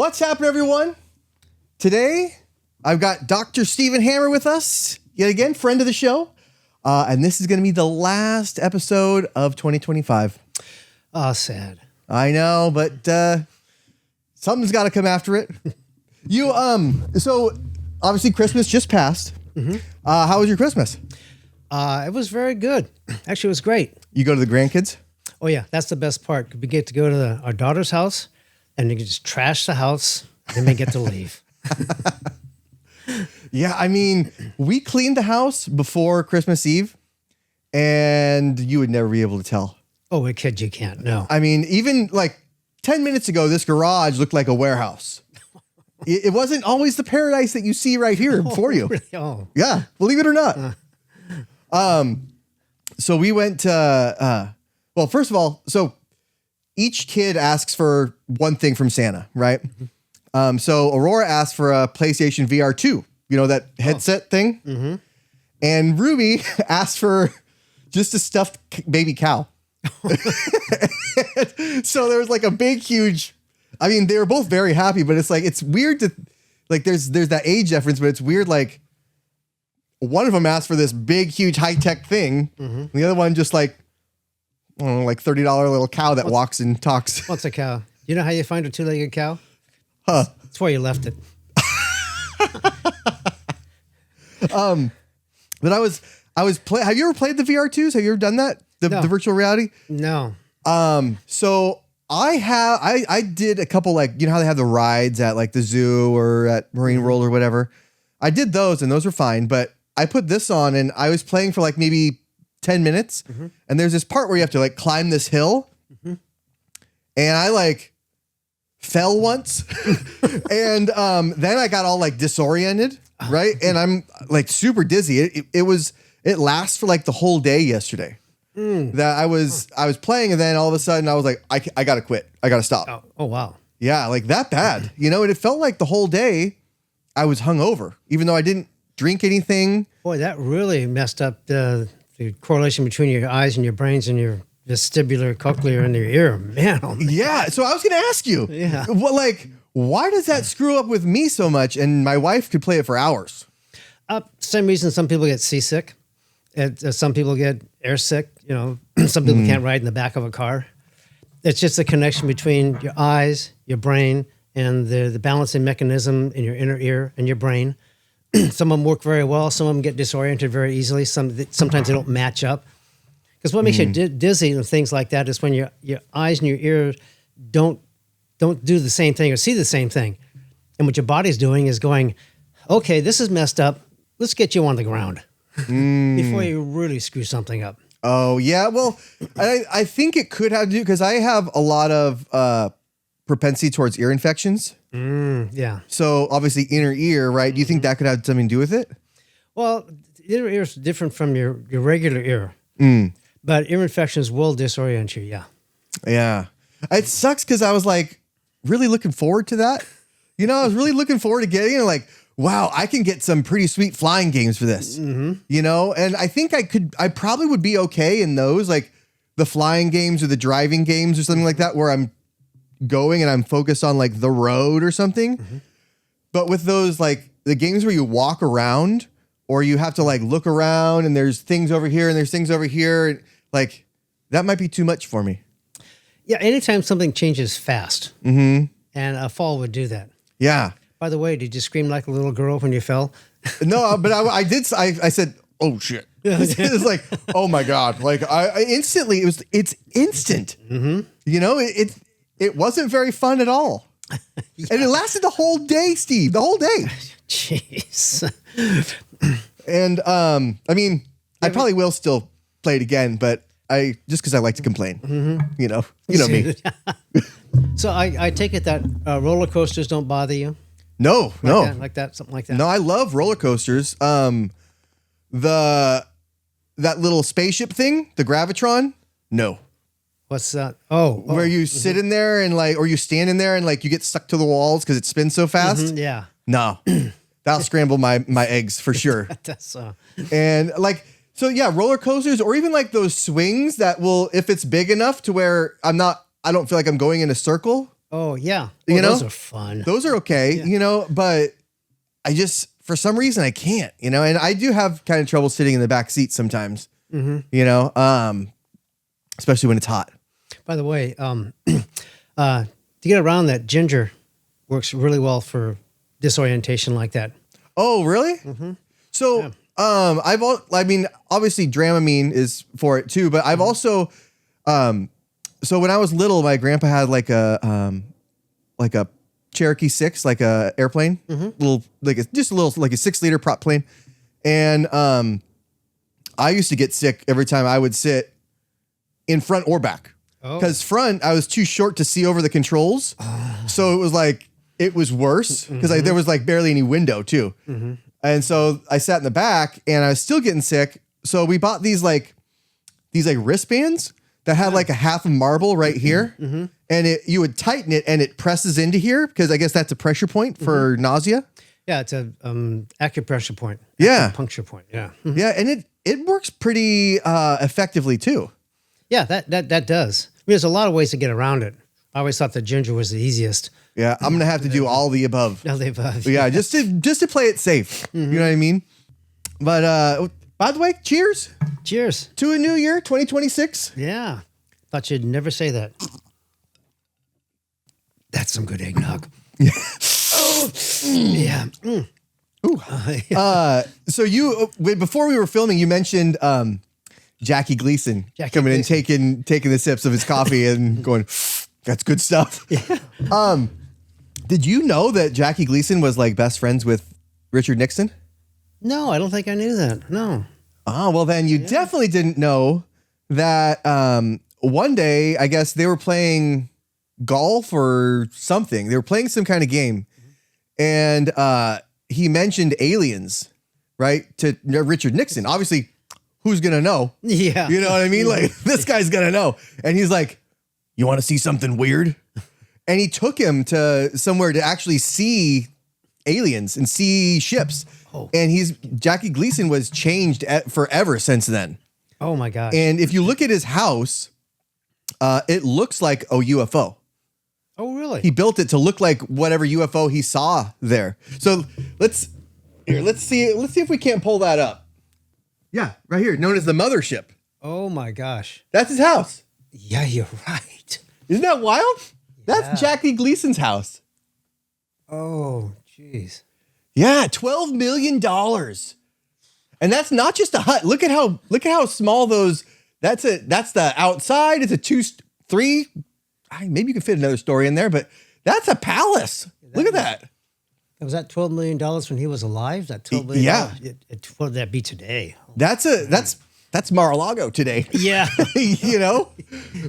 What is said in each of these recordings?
What's happening, everyone? Today, I've got Dr. Stephen Hammer with us, yet again, friend of the show. And this is going to be the last episode of 2025. Oh, sad. I know, but something's got to come after it. So obviously Christmas just passed. Mm-hmm. How was your Christmas? It was very good. Actually, it was great. You go to the grandkids? Oh, yeah. That's the best part. We get to go to our daughter's house, and you can just trash the house, and then they get to leave. Yeah, I mean, we cleaned the house before Christmas Eve, and you would never be able to tell. Oh, a kid, you can't. No. I mean, even like 10 minutes ago, this garage looked like a warehouse. It wasn't always the paradise that you see right here before you. Really? Oh. Yeah, believe it or not. So we went to, well, first of all, so each kid asks for one thing from Santa, right? Mm-hmm. So Aurora asked for a PlayStation VR2, you know, that headset thing. Mm-hmm. And Ruby asked for just a stuffed baby cow. So there was like a big, huge, I mean, they were both very happy, but it's like, it's weird to, like, there's that age difference, but it's weird, like, one of them asked for this big, huge, high-tech thing. Mm-hmm. And the other one just like, I don't know, like $30 little cow that walks and talks. What's a cow? You know how you find a two-legged cow? Huh. That's where you left it. But I was have you ever played the VR2s? Have you ever done that? No. The virtual reality? No. So I did a couple, like, you know how they have the rides at like the zoo or at Marine World or whatever. I did those and those were fine, but I put this on and I was playing for like maybe 10 minutes. Mm-hmm. And there's this part where you have to like climb this hill. Mm-hmm. And I like fell once and then I got all like disoriented, right? And I'm like super dizzy. It lasts for like the whole day yesterday. That I was playing, and then all of a sudden I was like, I gotta quit. I gotta stop. Oh wow. Yeah, like that bad. You know, and it felt like the whole day I was hungover, even though I didn't drink anything. Boy, that really messed up the correlation between your eyes and your brains and your vestibular, cochlear, and your ear. Man, oh man. Yeah, so I was gonna ask you, yeah, well, like, why does that screw up with me so much? And my wife could play it for hours. Same reason some people get seasick. Some people get airsick. You know, some people can't ride in the back of a car. It's just a connection between your eyes, your brain, and the balancing mechanism in your inner ear and your brain. Some of them work very well. Some of them get disoriented very easily. Sometimes they don't match up. Because what makes you dizzy and things like that is when your eyes and your ears don't do the same thing or see the same thing. And what your body's doing is going, okay, this is messed up. Let's get you on the ground before you really screw something up. Oh, yeah. Well, I think it could have to do, because I have a lot of propensity towards ear infections. Yeah. So obviously inner ear, right? Do you think that could have something to do with it? Well, inner ear is different from your regular ear. But ear infections will disorient you, yeah. Yeah. It sucks because I was like really looking forward to that. You know, I was really looking forward to getting it, like, wow, I can get some pretty sweet flying games for this, you know? And I think I probably would be okay in those, like the flying games or the driving games or something like that, where I'm going and I'm focused on like the road or something. But with those, like the games where you walk around or you have to like look around and there's things over here and there's things over here, like that might be too much for me. Yeah, anytime something changes fast, and a fall would do that. Yeah. By the way, did you scream like a little girl when you fell? No, but I did. I said, "Oh shit!" It's like, "Oh my god!" Like I instantly, it's instant. You know, it wasn't very fun at all, and it lasted the whole day, Steve. The whole day. Jeez. And I mean, I probably will still play it again, but just because I like to complain. You know me. So I take it that roller coasters don't bother you. No. Something like that. No, I love roller coasters. That little spaceship thing, the Gravitron. No. What's that? Oh, where you sit in there and like, or you stand in there and like you get stuck to the walls because it spins so fast. Yeah. No, that'll scramble my eggs for sure. That's and like, so yeah, roller coasters or even like those swings that will, if it's big enough to where I don't feel like I'm going in a circle, Oh yeah. You know? Those are fun. Those are okay, but I just, for some reason, I can't, and I do have kind of trouble sitting in the back seat sometimes, especially when it's hot. By the way, to get around that, ginger works really well for disorientation like that. Oh, really? Mm-hmm. So, obviously Dramamine is for it too, but I've also, so when I was little, my grandpa had like a Cherokee 6, like a airplane, little, just a little, like a 6-liter prop plane. And, I used to get sick every time I would sit in front or back. Because front, I was too short to see over the controls. So it was like, it was worse because there was like barely any window too. Mm-hmm. And so I sat in the back and I was still getting sick. So we bought these wristbands that had like a half a marble right here. Mm-hmm. And you would tighten it and it presses into here because I guess that's a pressure point for nausea. Yeah, it's a acupressure point. Yeah. Acupuncture point. Yeah. Mm-hmm. Yeah, and it works pretty effectively too. Yeah, that does. I mean, there's a lot of ways to get around it. I always thought that ginger was the easiest. Yeah, I'm gonna have to do all the above. All the above. Yeah, just to play it safe. You know what I mean? But by the way, cheers. Cheers. To a new year, 2026. Yeah. Thought you'd never say that. That's some good eggnog. Yeah. Oh, yeah. Mm. Ooh. So before we were filming, you mentioned Jackie Gleason coming in, taking the sips of his coffee and going, that's good stuff. Yeah. Did you know that Jackie Gleason was like best friends with Richard Nixon? No, I don't think I knew that. No. Oh, well then you definitely didn't know that one day, I guess they were playing golf or something. They were playing some kind of game. And he mentioned aliens, right? To Richard Nixon. Obviously, who's going to know? Yeah. You know what I mean? Like, this guy's going to know. And he's like, you want to see something weird? And he took him to somewhere to actually see aliens and see ships. Oh. And Jackie Gleason was changed forever since then. Oh my gosh. And if you look at his house, it looks like a UFO. Oh, really? He built it to look like whatever UFO he saw there. So let's see if we can't pull that up. Yeah, right here, known as the mothership. Oh my gosh. That's his house. Yeah, you're right. Isn't that wild? That's Jackie Gleason's house. Oh, jeez. Yeah, $12 million. And that's not just a hut. Look at how small those. That's the outside. It's a 2-3. Maybe you could fit another story in there, but that's a palace. Look at that. Was that $12 million when he was alive? That $12 million? Yeah. What would that be today? That's Mar-a-Lago today. Yeah.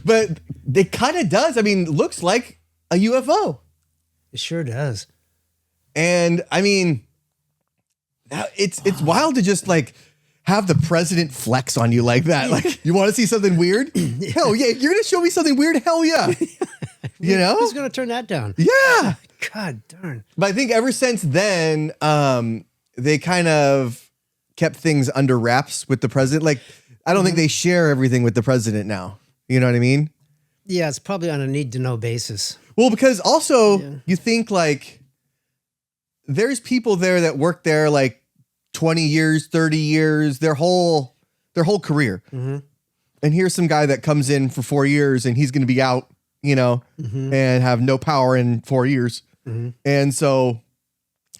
But it kind of does. I mean, looks like a UFO. It sure does. And I mean, it's wild to just like have the president flex on you like that. Like, you want to see something weird? Hell yeah. You're going to show me something weird? Hell yeah. Who's going to turn that down? Yeah. God darn. But I think ever since then, they kind of kept things under wraps with the president. Like, I don't think they share everything with the president now. You know what I mean? Yeah, it's probably on a need-to-know basis. Well, because also you think like there's people there that work there like 20 years, 30 years, their whole career. Mm-hmm. And here's some guy that comes in for 4 years and he's going to be out, and have no power in 4 years. Mm-hmm. And so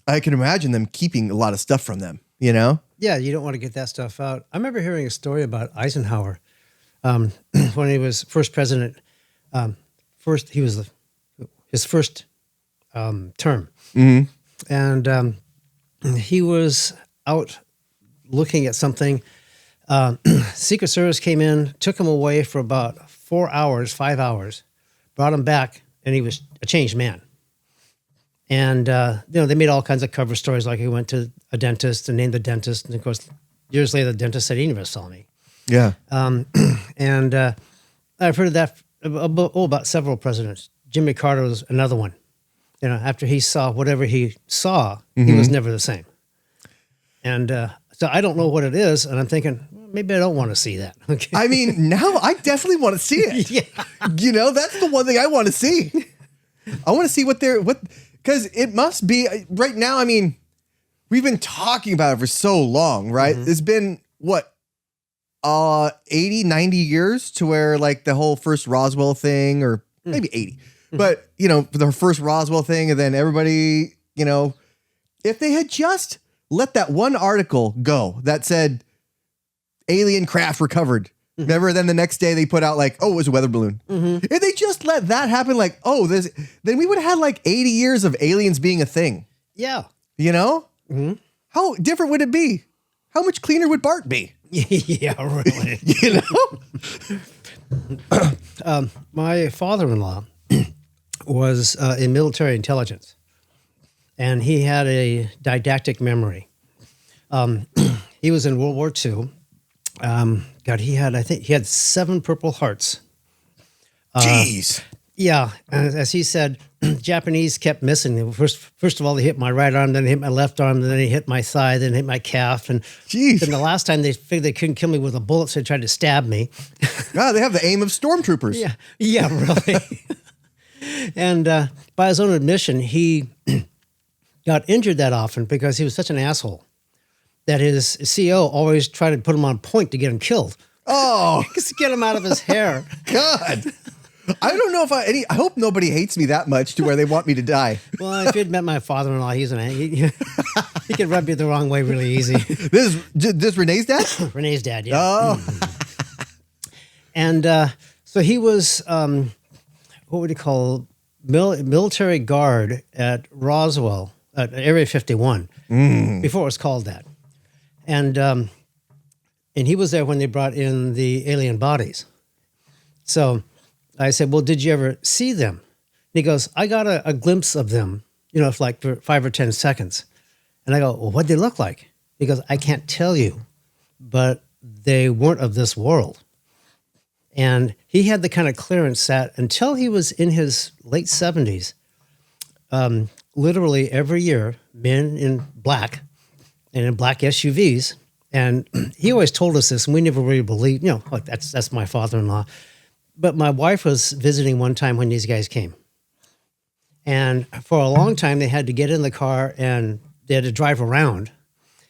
I can imagine them keeping a lot of stuff from them, Yeah, you don't want to get that stuff out. I remember hearing a story about Eisenhower when he was first president. He was his first term. Mm-hmm. And he was out looking at something. Secret Service came in, took him away for about 5 hours, brought him back, and he was a changed man. And, they made all kinds of cover stories, like he went to a dentist and named the dentist. And of course, years later, the dentist said he never saw me. Yeah. And I've heard of that about several presidents. Jimmy Carter was another one. After he saw whatever he saw, he was never the same. And so I don't know what it is. And I'm thinking, well, maybe I don't want to see that. Okay. I mean, now I definitely want to see it. Yeah. That's the one thing I want to see. I want to see because it must be right now. I mean, we've been talking about it for so long, right? It's been what, 80, 90 years to where like the whole first Roswell thing, or maybe 80, but the first Roswell thing. And then everybody, if they had just let that one article go that said alien craft recovered. Remember, then the next day they put out like, oh, it was a weather balloon. If they just let that happen, like, then we would have had like 80 years of aliens being a thing. Yeah. How different would it be? How much cleaner would Bart be? Yeah, really. My father-in-law was in military intelligence, and he had a didactic memory. He was in World War II. I think he had 7 Purple Hearts. Jeez. Yeah, and as he said, Japanese kept missing. First of all, they hit my right arm, then they hit my left arm, then they hit my thigh, then hit my calf. And jeez. Then the last time they figured they couldn't kill me with a bullet, so they tried to stab me. God, they have the aim of stormtroopers. Yeah, really. And by his own admission, he got injured that often because he was such an asshole that his CO always tried to put him on point to get him killed. Oh. Just to get him out of his hair. God. I don't know if I hope nobody hates me that much to where they want me to die. Well, if you'd met my father-in-law, he could rub you the wrong way really easy. This is Renee's dad? Renee's dad, yeah. Oh. And so he was, what would you call, military guard at Roswell, at Area 51, before it was called that. And he was there when they brought in the alien bodies. So I said, well, did you ever see them? And he goes, I got a glimpse of them, for like for 5 or 10 seconds. And I go, well, what'd they look like? He goes, I can't tell you, but they weren't of this world. And he had the kind of clearance that until he was in his late 70s, literally every year, men in black and in black SUVs. And he always told us this, and we never really believed, like that's my father-in-law. But my wife was visiting one time when these guys came. And for a long time, they had to get in the car and they had to drive around.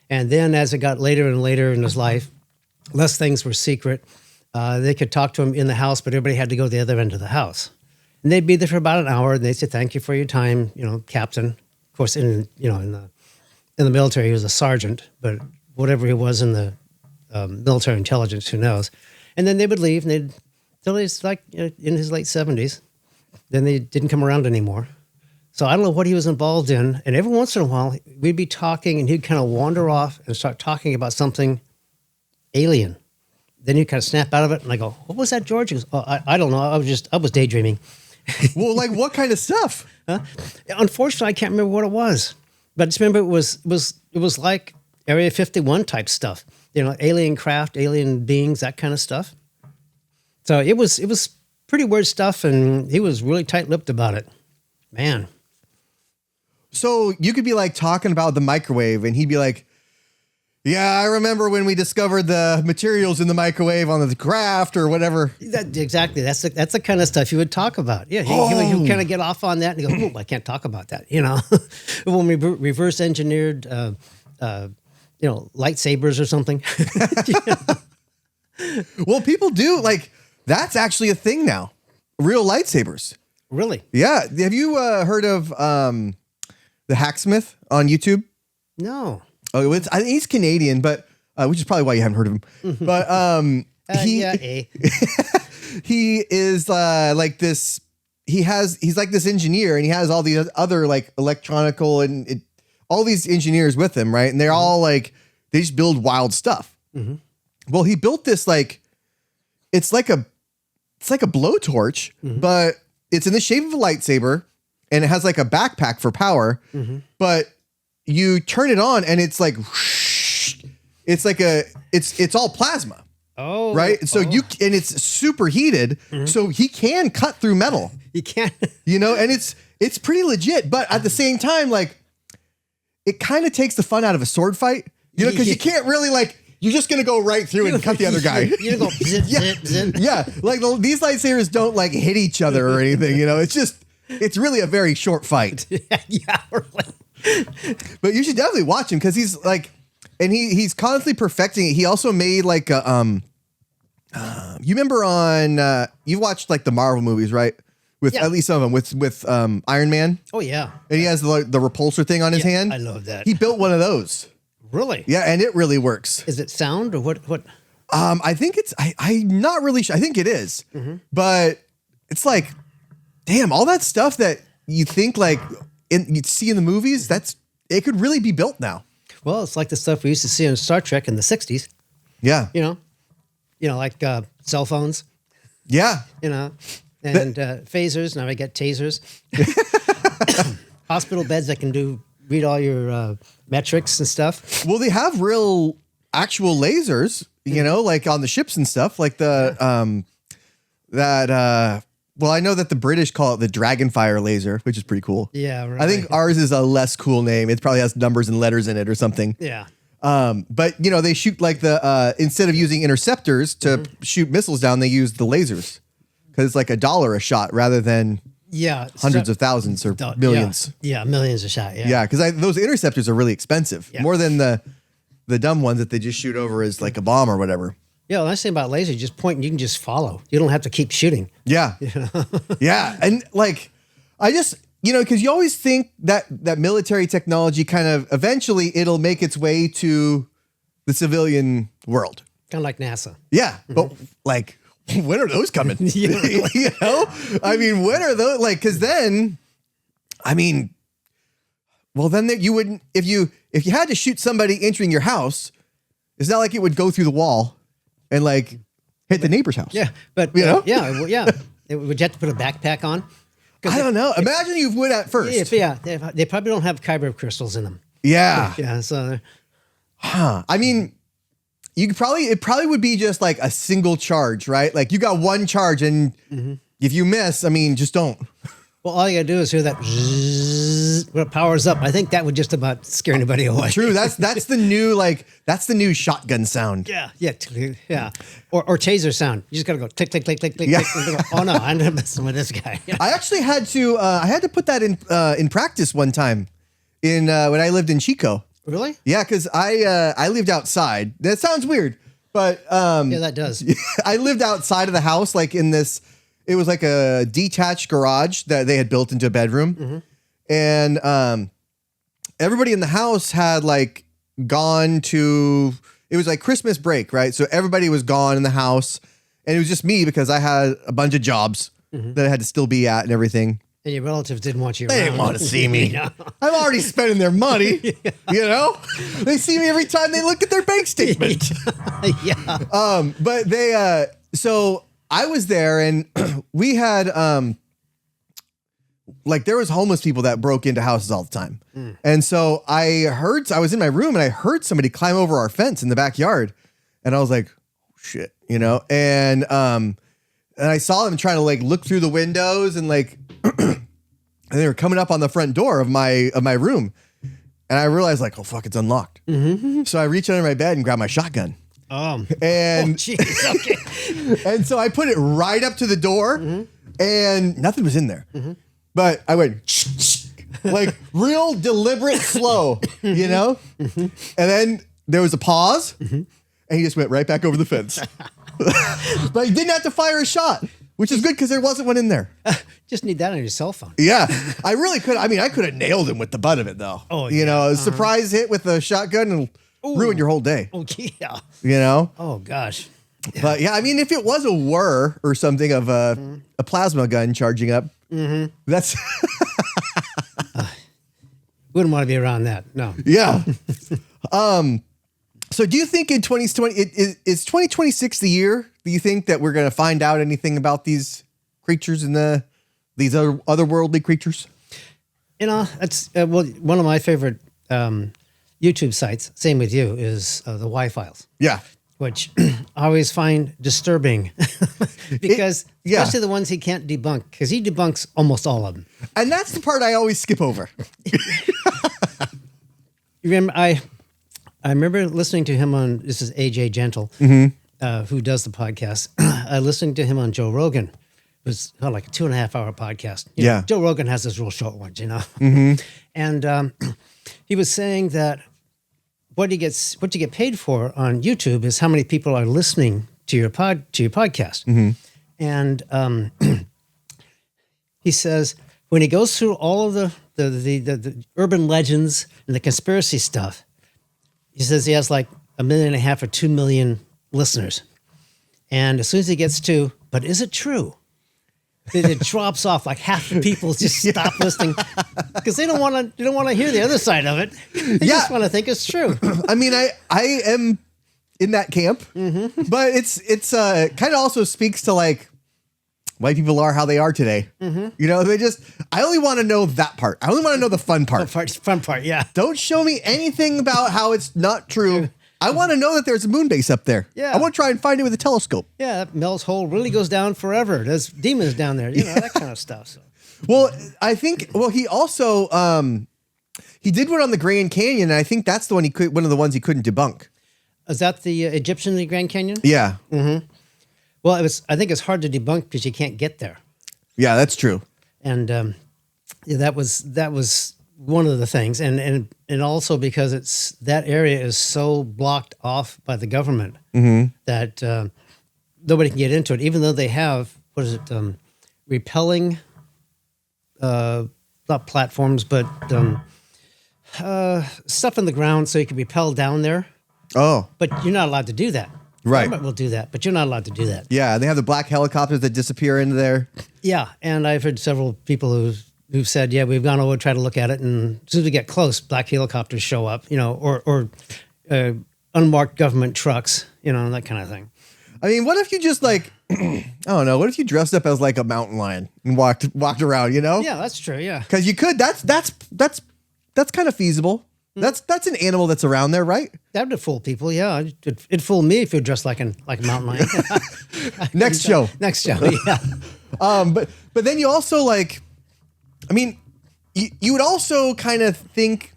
And then as it got later and later in his life, less things were secret. They could talk to him in the house, but everybody had to go to the other end of the house. And they'd be there for about an hour, and they'd say, thank you for your time, Captain. Of course, in the military, he was a sergeant, but whatever he was in the military intelligence, who knows. And then they would leave, and till he's like in his late 70s. Then they didn't come around anymore. So I don't know what he was involved in. And every once in a while, we'd be talking, and he'd kind of wander off and start talking about something alien. Then he'd kind of snap out of it, and I go, what was that, George? He goes, oh, I don't know. I was daydreaming. Well, like what kind of stuff? Unfortunately, I can't remember what it was. But I just remember it was like Area 51 type stuff. Alien craft, alien beings, that kind of stuff. So it was pretty weird stuff, and he was really tight-lipped about it. Man. So you could be like talking about the microwave, and he'd be like, yeah, I remember when we discovered the materials in the microwave on the craft or whatever. Exactly. That's the kind of stuff you would talk about. Yeah, he would kind of get off on that and go, I can't talk about that, When we reverse engineered, lightsabers or something. Well, people do, like, that's actually a thing now. Real lightsabers. Really? Yeah. Have you heard of the Hacksmith on YouTube? No. Oh, I think he's Canadian, but which is probably why you haven't heard of him. But he is like this. He's like this engineer, and he has all these other like electronical and all these engineers with him, right? And they're all like they just build wild stuff. Mm-hmm. Well, he built this like it's like a blowtorch, but it's in the shape of a lightsaber, and it has like a backpack for power, but you turn it on and it's like, it's like it's all plasma. Oh, right. So and it's super heated. So he can cut through metal. He can, and it's pretty legit, but at the same time, like it kind of takes the fun out of a sword fight, because you can't really you're just going to go right through and cut the other guy. You're going to go zip, zip, zip. Yeah. Like these lightsabers don't like hit each other or anything, it's just, it's really a very short fight. Yeah, really. But you should definitely watch him because he's like, and he's constantly perfecting it. He also made like a you remember on you watched like the Marvel movies, right? With at least some of them with Iron Man. Oh yeah. And he has the repulsor thing on his hand. I love that. He built one of those. Really? Yeah, and it really works. Is it sound or what? I think it's I'm not really sure. I think it is. But it's like, damn, all that stuff that you think like you'd see in the movies, it could really be built now. Well, it's like the stuff we used to see on Star Trek in the 60s. Yeah. You know, like cell phones. Yeah. You know, and phasers. Now I get tasers. Hospital beds that can read all your metrics and stuff. Well, they have real actual lasers, you know, like on the ships and stuff, like the well, I know that the British call it the Dragonfire laser, which is pretty cool. Yeah, right. I think ours is a less cool name. It probably has numbers and letters in it or something. Yeah. But you know, they shoot like instead of using interceptors to shoot missiles down, they use the lasers because it's like $1 a shot rather than hundreds of thousands or millions. Yeah, millions a shot. Yeah. Yeah, because those interceptors are really expensive, Yeah. more than the dumb ones that they just shoot over as like a bomb or whatever. Yeah, the nice thing about laser, you just point and you can just follow. You don't have to keep shooting. Yeah. Yeah. And like, I just, you know, because you always think that military technology kind of eventually it'll make its way to the civilian world. Kind of like NASA. Yeah. But like, when are those coming? You know? I mean, when are those? Like, because then, I mean, well, then you wouldn't, if you had to shoot somebody entering your house, it's not like it would go through the wall and like hit the neighbor's house. Yeah, but you know? Would you have to put a backpack on? I don't know. Imagine you would at first. They probably don't have kyber crystals in them. Yeah. Yeah, so I mean, it probably would be just like a single charge, right? Like you got one charge and if you miss, I mean, just don't. well, all you gotta do is hear that zzz, when it powers up. I think that would just about scare anybody away. True. That's the new shotgun sound. Yeah. Or taser sound. You just gotta go click, click, click, click, click, Yeah. click. And go, oh no, I'm not messing with this guy. I actually had to put that in practice one time when I lived in Chico. Really? Yeah, because I lived outside. That sounds weird, but Yeah, that does. I lived outside of the house, like in this. It was like a detached garage that they had built into a bedroom, and everybody in the house had like gone to. It was like Christmas break, right? So everybody was gone in the house, and it was just me because I had a bunch of jobs that I had to still be at and everything. And your relatives didn't want you They around. didn't want to see me. No. I'm already spending their money. You know, they see me every time they look at their bank statement. Yeah. But they, so I was there and we had, like there was homeless people that broke into houses all the time. And so I was in my room and I heard somebody climb over our fence in the backyard and I was like, oh, shit, you know? And I saw them trying to like look through the windows and like, and they were coming up on the front door of my room. And I realized like, oh fuck, it's unlocked. So I reached under my bed and grabbed my shotgun. And Jeez, okay. and so I put it right up to the door and nothing was in there. But I went like real deliberate, slow, you know? And then there was a pause and he just went right back over the fence. But he didn't have to fire a shot, which is good because there wasn't one in there. Just need that on your cell phone. Yeah, I really could. I mean, I could have nailed him with the butt of it though. Oh, you yeah. know, a surprise hit with a shotgun and ruin your whole day. Oh, yeah. You know? Oh, gosh. But yeah, I mean, if it was a whir or something of a plasma gun charging up, that's Wouldn't want to be around that. No. yeah. So do you think in 2020 is 2026 the year? Do you think that we're going to find out anything about these creatures and these otherworldly creatures? You know, that's well, one of my favorite YouTube sites. Same with you is the Y-Files. Yeah. Which I always find disturbing because especially the ones he can't debunk because he debunks almost all of them. And that's the part I always skip over. You remember, I remember listening to him on, this is AJ Gentle, who does the podcast. I listened to him on Joe Rogan. It was like a 2.5 hour podcast. Joe Rogan has his real short ones, and he was saying that what you get paid for on YouTube is how many people are listening to your podcast. And he says when he goes through all of the urban legends and the conspiracy stuff, he says he has like 1.5 million or 2 million listeners. And as soon as he gets to, but is it true? It drops off. Like half the people just stop listening because they don't want to hear the other side of it. They just want to think it's true. I mean, I am in that camp, but it's kind of also speaks to like white people are how they are today. I only want to know that part. I only want to know the fun part. Fun part, yeah. Don't show me anything about how it's not true. I want to know that there's a moon base up there. Yeah. I want to try and find it with a telescope. Yeah, that Mel's hole really goes down forever. There's demons down there, that kind of stuff. So. Well, I think, he also, he did one on the Grand Canyon, and I think that's the one one of the ones he couldn't debunk. Is that the Egyptian in the Grand Canyon? Yeah. Well, I think it's hard to debunk because you can't get there. Yeah, that's true. And that was one of the things, and also because that area is so blocked off by the government that nobody can get into it, even though they have repelling, not platforms, but stuff in the ground so you can repel down there. Oh, but you're not allowed to do that. Right, government will do that, but you're not allowed to do that. Yeah, they have the black helicopters that disappear into there. Yeah, and I've heard several people who've said, yeah, we've gone over to try to look at it, and as soon as we get close, black helicopters show up, or unmarked government trucks, that kind of thing. I mean, what if you just like, I don't know, what if you dressed up as like a mountain lion and walked around, Yeah, that's true, yeah. Because you could, that's kind of feasible. That's an animal that's around there, right? That would fool people, yeah. It'd fool me if you're dressed like a mountain lion. Next show, yeah. But then you also like, I mean, you would also kind of think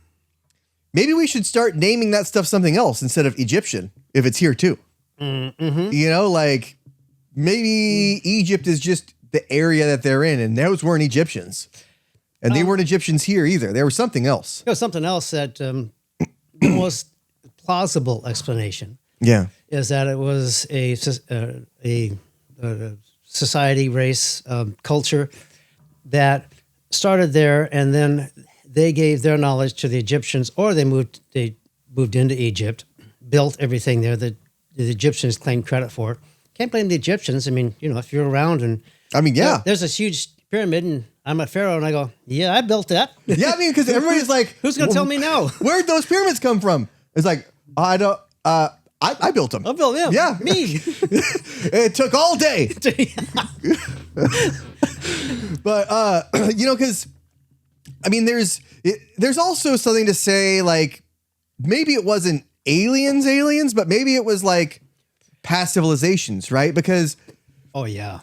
maybe we should start naming that stuff something else instead of Egyptian if it's here too. Like maybe Egypt is just the area that they're in, and those weren't Egyptians. And they weren't Egyptians here either. There was something else. There was something else that the most plausible explanation is that it was a society, race, culture that started there, and then they gave their knowledge to the Egyptians, or they moved into Egypt, built everything there that the Egyptians claimed credit for. Can't blame the Egyptians. I mean, if you're around and there's this huge pyramid, and I'm a pharaoh, and I go, yeah, I built that. Yeah, I mean, because everybody's like, who's going to tell me no? Where'd those pyramids come from? It's like, I don't. I built them. I built them. Yeah, me. It took all day. But because I mean, there's also something to say like maybe it wasn't aliens, but maybe it was like past civilizations, right? Because oh yeah,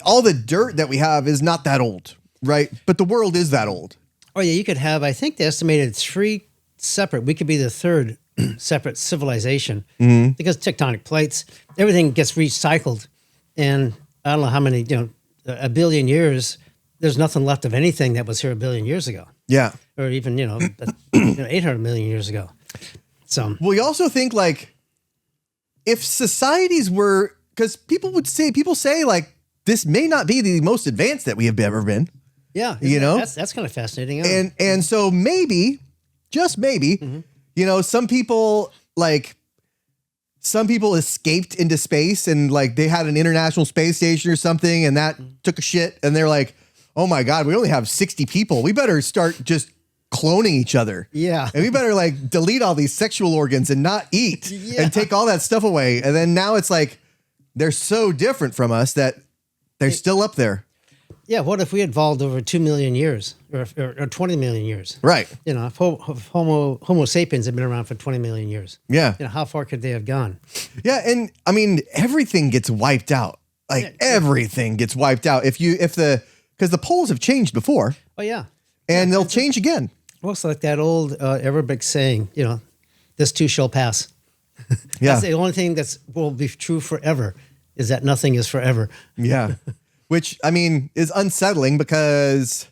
all the dirt that we have is not that old, right? But the world is that old. Oh yeah, you could have, I think they estimated 3 separate, we could be the 3rd separate civilization because tectonic plates, everything gets recycled. And I don't know how many, a billion years, there's nothing left of anything that was here a billion years ago. Yeah. Or even, 800 million years ago. So. Well, you also think like if societies were, because people say like, this may not be the most advanced that we have ever been. Yeah. That's kind of fascinating. Yeah. And so maybe, just maybe, some people escaped into space and like they had an international space station or something and that took a shit and they're like, oh my God, we only have 60 people. We better start just cloning each other. Yeah. And we better like delete all these sexual organs and not eat and take all that stuff away. And then now it's like, they're so different from us that they're still up there. Yeah. What if we evolved over 2 million years or 20 million years? Right. If Homo sapiens had been around for 20 million years. Yeah. How far could they have gone? Yeah. And I mean, everything gets wiped out. Like everything gets wiped out. Because the poles have changed before. Oh yeah. And they'll change again. Well, it's like that old Arabic saying, this too shall pass. Yeah. That's the only thing will be true forever is that nothing is forever. Yeah. which I mean is unsettling because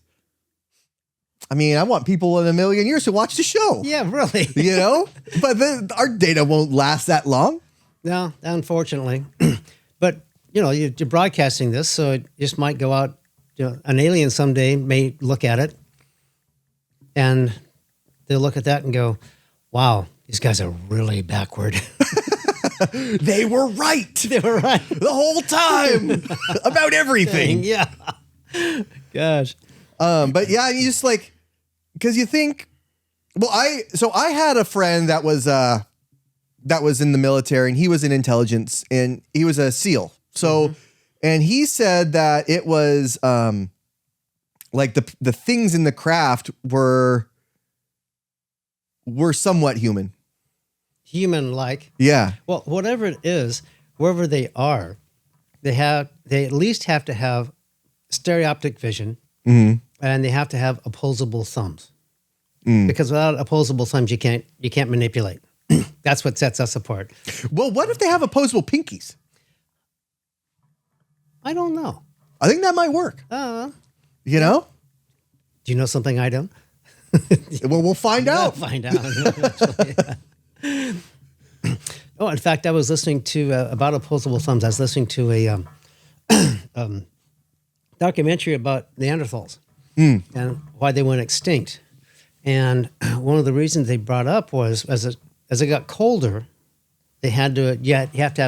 I mean I want people in a million years to watch the show. Yeah, really. You know, but our data won't last that long. No, unfortunately. But you know, you're broadcasting this, so it just might go out. You know, an alien someday may look at it, and they'll look at that and go, "Wow, these guys are really backward." They were right. They were right the whole time about everything. Yeah. Gosh. But yeah, you just like, because you think, well, I had a friend that was in the military, and he was in intelligence, and he was a SEAL. So, and he said that it was like the things in the craft were somewhat human. Human-like. Yeah. Well, whatever it is, wherever they are, they at least have to have stereoptic vision, and they have to have opposable thumbs. Because without opposable thumbs, you can't manipulate. That's what sets us apart. Well, what if they have opposable pinkies? I don't know. I think that might work. You know? Do you know something I don't? Well, we'll find out. We'll find out. Oh, in fact, I was listening to about opposable thumbs. I was listening to a documentary about Neanderthals and why they went extinct. And one of the reasons they brought up was as it got colder, they had to you have to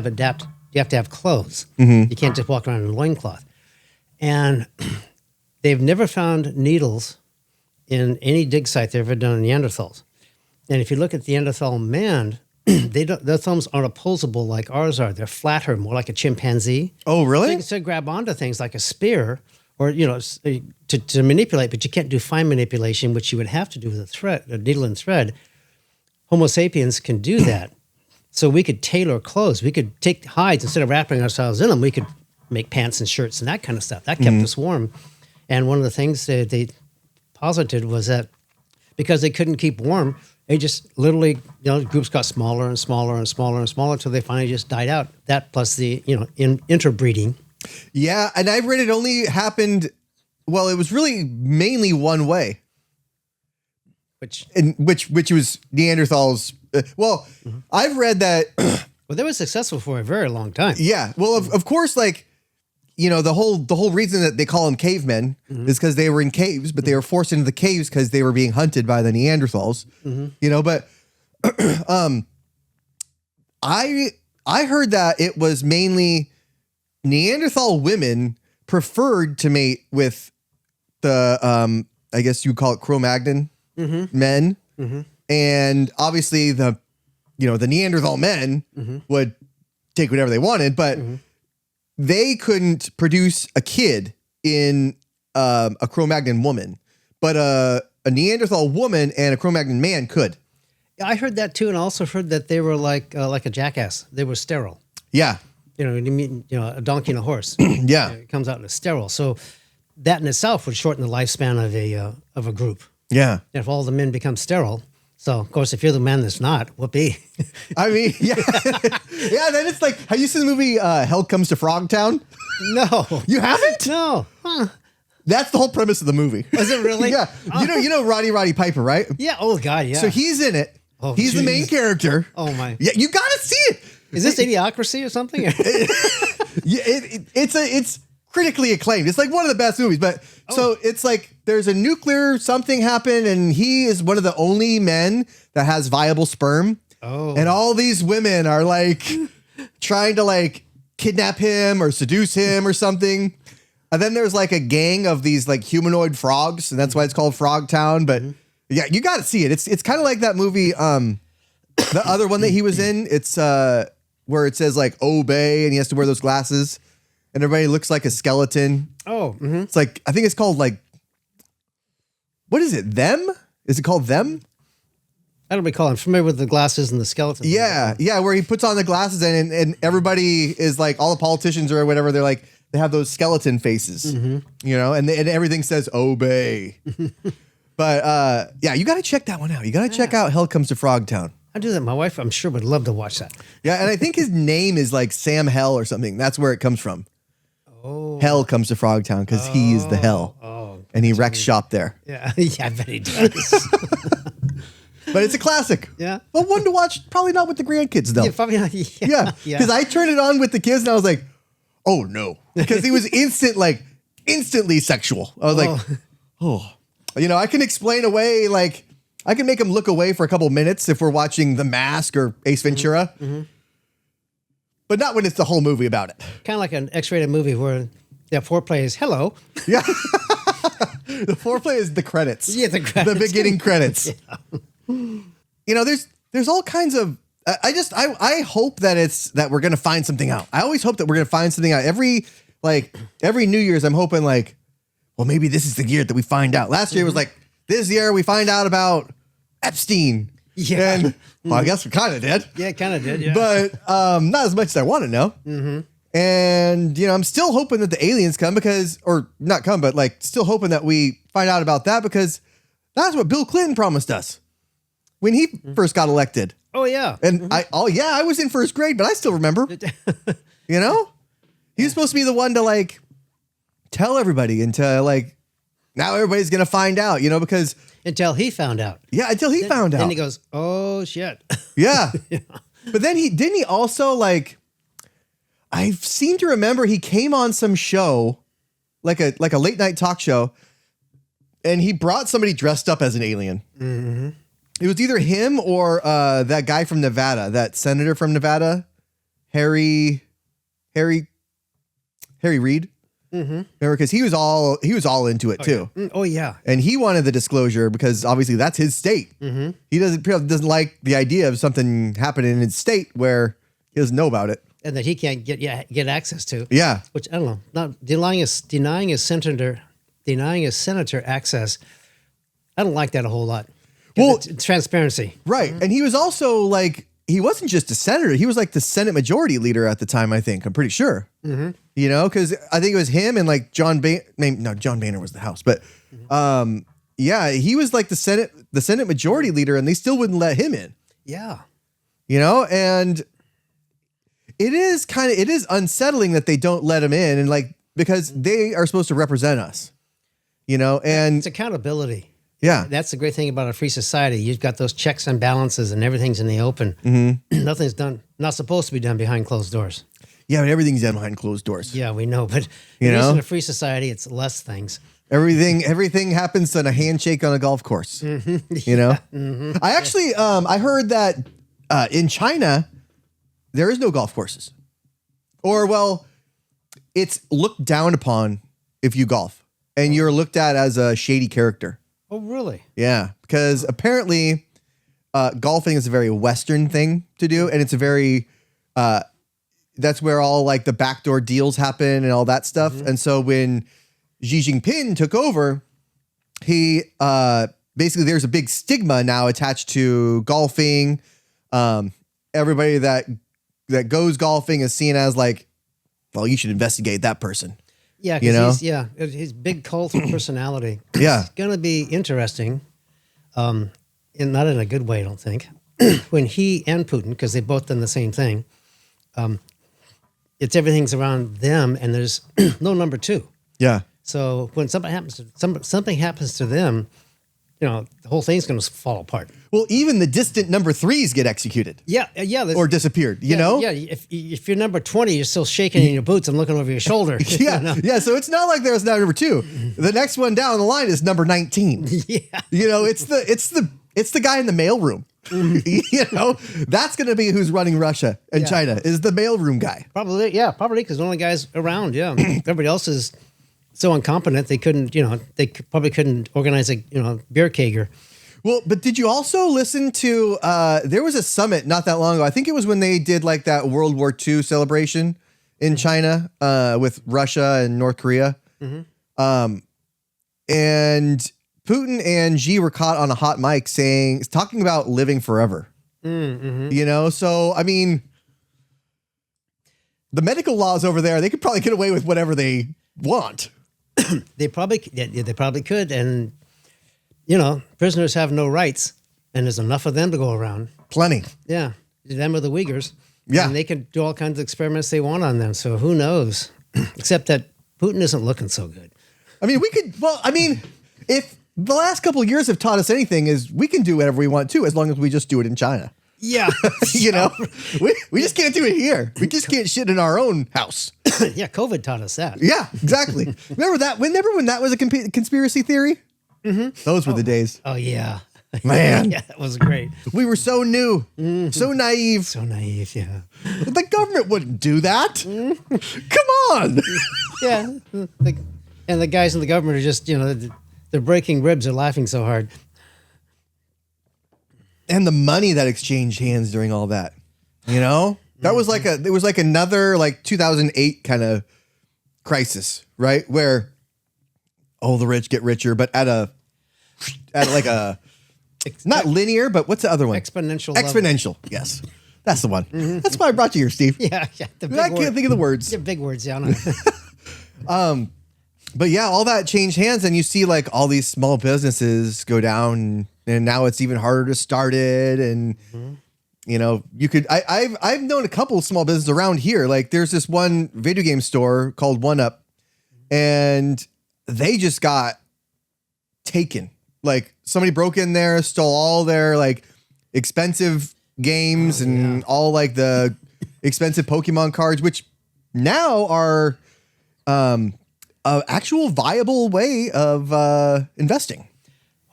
have clothes. You can't just walk around in a loincloth. And they've never found needles in any dig site they've ever done on Neanderthals. And if you look at the Neanderthal man, their thumbs aren't opposable like ours are. They're flatter, more like a chimpanzee. Oh, really? So you can still grab onto things like a spear or, you know, to manipulate, but you can't do fine manipulation, which you would have to do with a needle and thread. Homo sapiens can do that. So we could tailor clothes. We could take hides instead of wrapping ourselves in them. We could make pants and shirts and that kind of stuff. That kept us warm. And one of the things that they posited was that because they couldn't keep warm, they just literally, you know, groups got smaller and smaller and smaller and smaller until they finally just died out. That plus the, you know, interbreeding. Yeah, and I read it only happened, well, it was really mainly one way. Which was Neanderthals. I've read that. Well, they were successful for a very long time. Yeah. Well, of course, like, you know, the whole reason that they call them cavemen is because they were in caves, but they were forced into the caves because they were being hunted by the Neanderthals. You know, but I heard that it was mainly Neanderthal women preferred to mate with the I guess you call it Cro-Magnon men, and obviously the Neanderthal men would take whatever they wanted, but they couldn't produce a kid in a Cro-Magnon woman, but a Neanderthal woman and a Cro-Magnon man could. I heard that too, and I also heard that they were like a jackass. They were sterile. Yeah. You know, you meet a donkey and a horse. Yeah. It comes out as sterile. So that in itself would shorten the lifespan of a group. Yeah. If all the men become sterile. So, of course, if you're the man that's not, whoopee. I mean, yeah. Yeah, then it's like, have you seen the movie Hell Comes to Frogtown? No. You haven't? No. Huh. That's the whole premise of the movie. Is it really? Yeah. You know Roddy Piper, right? Yeah. Oh, God, yeah. So he's in it. Oh, he's the main character. Oh, my. Yeah, you got to see it. Is this Idiocracy or something? Yeah, it's critically acclaimed. It's like one of the best movies. But so it's like there's a nuclear something happened, and he is one of the only men that has viable sperm. Oh. And all these women are like trying to like kidnap him or seduce him or something. And then there's like a gang of these like humanoid frogs, and that's why it's called Frogtown. But yeah, you got to see it. It's kind of like that movie, the other one that he was in. It's where it says like obey, and he has to wear those glasses, and everybody looks like a skeleton. Oh, It's like, I think it's called like, what is it? Them? Is it called Them? I don't recall. I'm familiar with the glasses and the skeleton. Yeah. Yeah. Where he puts on the glasses and everybody is like, all the politicians or whatever, they're like, they have those skeleton faces, you know, and everything says obey. But yeah, you got to check that one out. You got to check out Hell Comes to Frogtown. I do that. My wife, I'm sure, would love to watch that. Yeah. And I think his name is like Sam Hell or something. That's where it comes from. Hell comes to Frogtown because he is the hell. And he wrecks shop there. Yeah, yeah, I bet he does. But it's a classic. Yeah. But one to watch, probably not with the grandkids, though. Yeah, probably not. Yeah. Because I turned it on with the kids and I was like, oh, no. Because he was instantly sexual. I was like, oh. You know, I can explain away, like, I can make them look away for a couple minutes if we're watching The Mask or Ace Ventura. But not when it's the whole movie about it. Kind of like an X-rated movie where the foreplay is hello. Yeah. The foreplay is the credits. Yeah, the credits. The beginning credits. You know, there's all kinds of I hope that we're gonna find something out. I always hope that we're gonna find something out. Every New Year's, I'm hoping like, well, maybe this is the year that we find out. Last year was like, this year we find out about Epstein. Yeah. And well, I guess we kind of did. Yeah, kind of did. Yeah. But not as much as I want to know. And, you know, I'm still hoping that the aliens come or not come, but like still hoping that we find out about that because that's what Bill Clinton promised us when he first got elected. Oh, yeah. And I was in first grade, but I still remember, you know, he was supposed to be the one to like tell everybody and to like, now everybody's going to find out, you know, because. Until he found out. Yeah. Until he found out. Then he goes, oh, shit. Yeah. But then didn't he also like, I seem to remember he came on some show, like a late night talk show, and he brought somebody dressed up as an alien. It was either him or that guy from Nevada, that senator from Nevada, Harry Reid. Remember, because he was all into it too. Oh yeah, and he wanted the disclosure because obviously that's his state. He doesn't like the idea of something happening in his state where he doesn't know about it. And that he can't get access to. Yeah. Which I don't know. Not denying a senator access. I don't like that a whole lot. Well, transparency. Right. And he was also like, he wasn't just a senator. He was like the Senate Majority Leader at the time, I think. I'm pretty sure. You know, because I think it was him and like John Boehner. No, John Boehner was the House. But yeah, he was like the Senate Majority Leader and they still wouldn't let him in. Yeah. You know, and it is unsettling that they don't let him in, and like because they are supposed to represent us, you know, and it's accountability. Yeah, that's the great thing about a free society. You've got those checks and balances, and everything's in the open. Nothing's done, not supposed to be done behind closed doors. Yeah, but everything's done behind closed doors. Yeah, we know, but in a free society, it's less things. Everything happens on a handshake on a golf course. You know, I actually I heard that in China. There is no golf courses. Or, well, it's looked down upon if you golf. And you're looked at as a shady character. Oh, really? Yeah. Because apparently golfing is a very Western thing to do. And it's a very, that's where all like the backdoor deals happen and all that stuff. And so when Xi Jinping took over, he basically there's a big stigma now attached to golfing. Everybody that goes golfing is seen as like, well, you should investigate that person. Yeah, because his big cult of personality. Yeah, it's gonna be interesting, not in a good way, I don't think. When he and Putin, because they both done the same thing, everything's around them, and there's no number two. Yeah. So when something happens to them, you know, the whole thing's going to fall apart. Well, even the distant number threes get executed. Yeah. Or disappeared, you know? Yeah, if you're number 20, you're still shaking in your boots and looking over your shoulder. Yeah, you know? Yeah. So it's not like there's number two. The next one down the line is number 19. Yeah. You know, it's the guy in the mailroom. You know, that's going to be who's running Russia and China is the mailroom guy. Probably, because the only guys around, everybody else is so incompetent they couldn't, probably couldn't organize a, beer kegger. Well, but did you also listen to, there was a summit not that long ago. I think it was when they did like that World War II celebration in China with Russia and North Korea. And Putin and Xi were caught on a hot mic talking about living forever. You know, so, I mean, the medical laws over there, they could probably get away with whatever they want. They probably could. And, prisoners have no rights, and there's enough of them to go around. Plenty. Yeah. Them or the Uyghurs. Yeah. And they can do all kinds of experiments they want on them. So who knows? Except that Putin isn't looking so good. I mean, if the last couple of years have taught us anything, is we can do whatever we want to, as long as we just do it in China. Yeah. We just can't do it here. We just can't shit in our own house. Yeah, COVID taught us that. Yeah, exactly. Remember when that was a conspiracy theory? Mm-hmm. Those were the days. Oh, yeah. Man. Yeah, that was great. We were so new, so naive. So naive, yeah. The government wouldn't do that. Come on. Yeah. And the guys in the government are just, they're breaking ribs. They're laughing so hard. And the money that exchanged hands during all that, that was it was like another 2008 kind of crisis, right? Where, the rich get richer, but at like a, not linear, but what's the other one? Exponential. Yes. That's the one. Mm-hmm. That's why I brought you here, Steve. Yeah. I can't think of the words. Yeah, big words, yeah. I know. But yeah, all that changed hands, and you see like all these small businesses go down, and now it's even harder to start it. And you could. I've known a couple of small businesses around here. Like there's this one video game store called One Up, and they just got taken. Like somebody broke in there, stole all their like expensive games and all like the expensive Pokemon cards, which now are actual viable way of investing.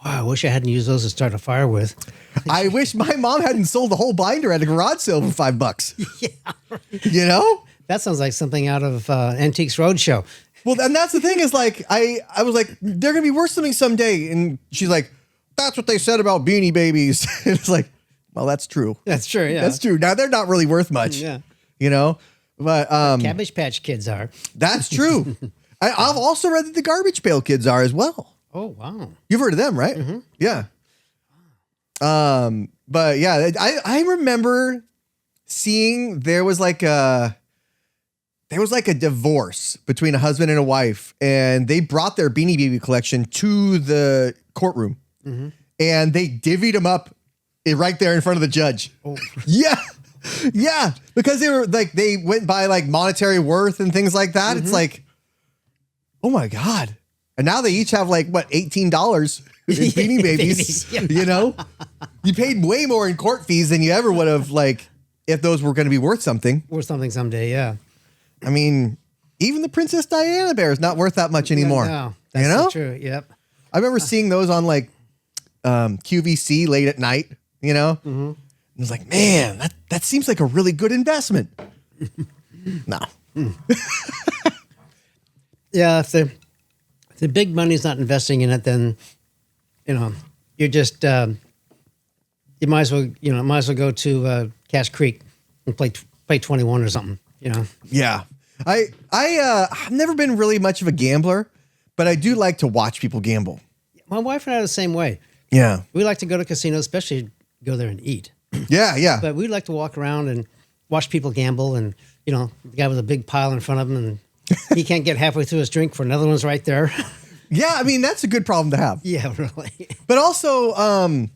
Wow, I wish I hadn't used those to start a fire with. I wish my mom hadn't sold the whole binder at a garage sale for $5. Yeah. That sounds like something out of Antiques Roadshow. Well, and that's the thing is like, I was like, they're going to be worth something someday. And she's like, that's what they said about Beanie Babies. And it's like, well, that's true. That's true. Yeah. That's true. Now they're not really worth much. Yeah. But Cabbage Patch Kids are. That's true. I've also read that the Garbage Pail Kids are as well. Oh, wow. You've heard of them, right? Mm-hmm. Yeah. But yeah, I remember seeing there was like a divorce between a husband and a wife, and they brought their Beanie Baby collection to the courtroom, and they divvied them up right there in front of the judge. Oh. Yeah. Yeah. Because they were like, they went by like monetary worth and things like that. It's like, oh my God. And now they each have like what, $18 in Beanie Babies, you paid way more in court fees than you ever would have, like, if those were going to be worth something. Worth something someday. Yeah. I mean, even the Princess Diana bear is not worth that much anymore. No, that's so true. Yep. I remember seeing those on like QVC late at night, and I was like, man, that seems like a really good investment. No. Yeah. If the big money's not investing in it, then, you're just, you might as well go to Cash Creek and play 21 or something, Yeah. I've never been really much of a gambler, but I do like to watch people gamble. My wife and I are the same way. Yeah. We like to go to casinos, especially go there and eat. Yeah, yeah. But we like to walk around and watch people gamble, and the guy with a big pile in front of him, and he can't get halfway through his drink for another one's right there. Yeah, I mean, that's a good problem to have. Yeah, really. But also,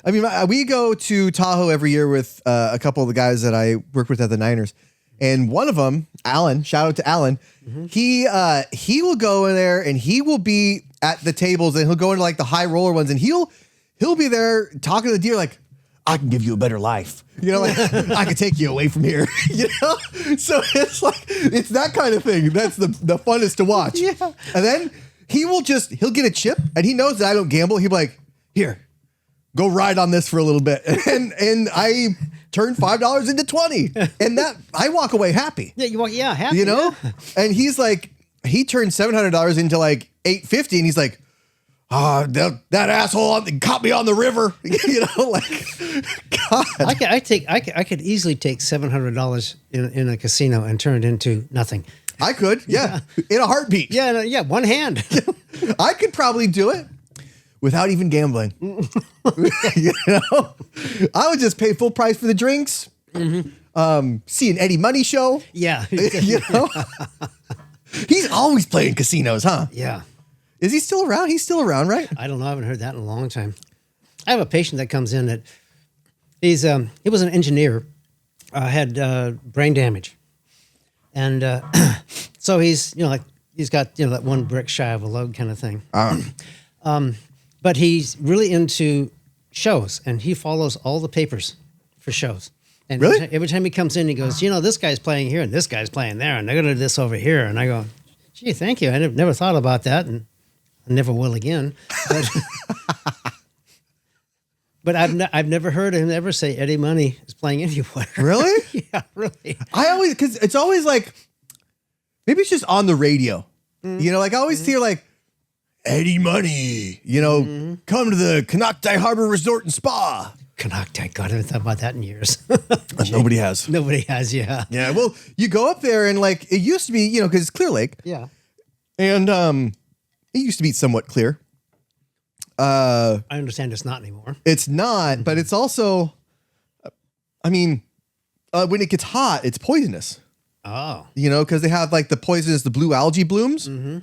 we go to Tahoe every year with a couple of the guys that I work with at the Niners. And one of them, Alan, shout out to Alan, he will go in there and he will be at the tables, and he'll go into like the high roller ones, and he'll be there talking to the dealer like, I can give you a better life. I can take you away from here. So it's that kind of thing. That's the funnest to watch. Yeah. And then he'll get a chip, and he knows that I don't gamble. He'll be like, here, go ride on this for a little bit. And I turn $5 into 20, and that I walk away happy. Yeah, happy. And he's like, he turned $700 into like $850, and he's like, that asshole caught me on the river. God. I could easily take $700 in a casino and turn it into nothing. I could, yeah. In a heartbeat. Yeah, one hand. I could probably do it without even gambling. I would just pay full price for the drinks. See an Eddie Money show. Yeah. He's always playing casinos, huh? Yeah. Is he still around? He's still around, right? I don't know. I haven't heard that in a long time. I have a patient that comes in that he was an engineer, had brain damage. And So he's, like he's got, that one brick shy of a load kind of thing. But he's really into shows, and he follows all the papers for shows. And Really? every time he comes in, he goes, this guy's playing here and this guy's playing there, and they're going to do this over here. And I go, gee, thank you. I never thought about that, and I never will again. But, but I've never heard him ever say Eddie Money is playing anywhere. Really? Yeah, really. Because it's always like, maybe it's just on the radio. Like I always hear like, Eddie Money, come to the Canocti Harbor Resort and Spa. Canocti, God, I haven't thought about that in years. Nobody has. Nobody has, yeah. Yeah, well, you go up there and like, it used to be, because it's Clear Lake. Yeah. And it used to be somewhat clear. I understand it's not anymore. It's not, but it's also, when it gets hot, it's poisonous. Oh. Because they have like the blue algae blooms. Mm-hmm.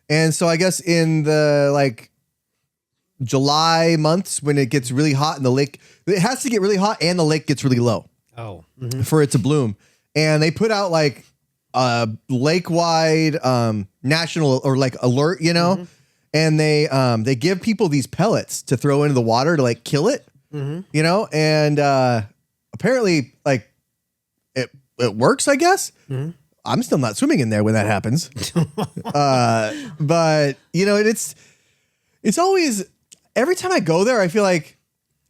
And so I guess in the like July months when it gets really hot and the lake, it has to get really hot and the lake gets really low. Oh. For it to bloom. And they put out like a lake-wide national or like alert, and they give people these pellets to throw into the water to like kill it, and apparently like it works, I guess. Mm-hmm. I'm still not swimming in there when that happens. But it's always, every time I go there, I feel like,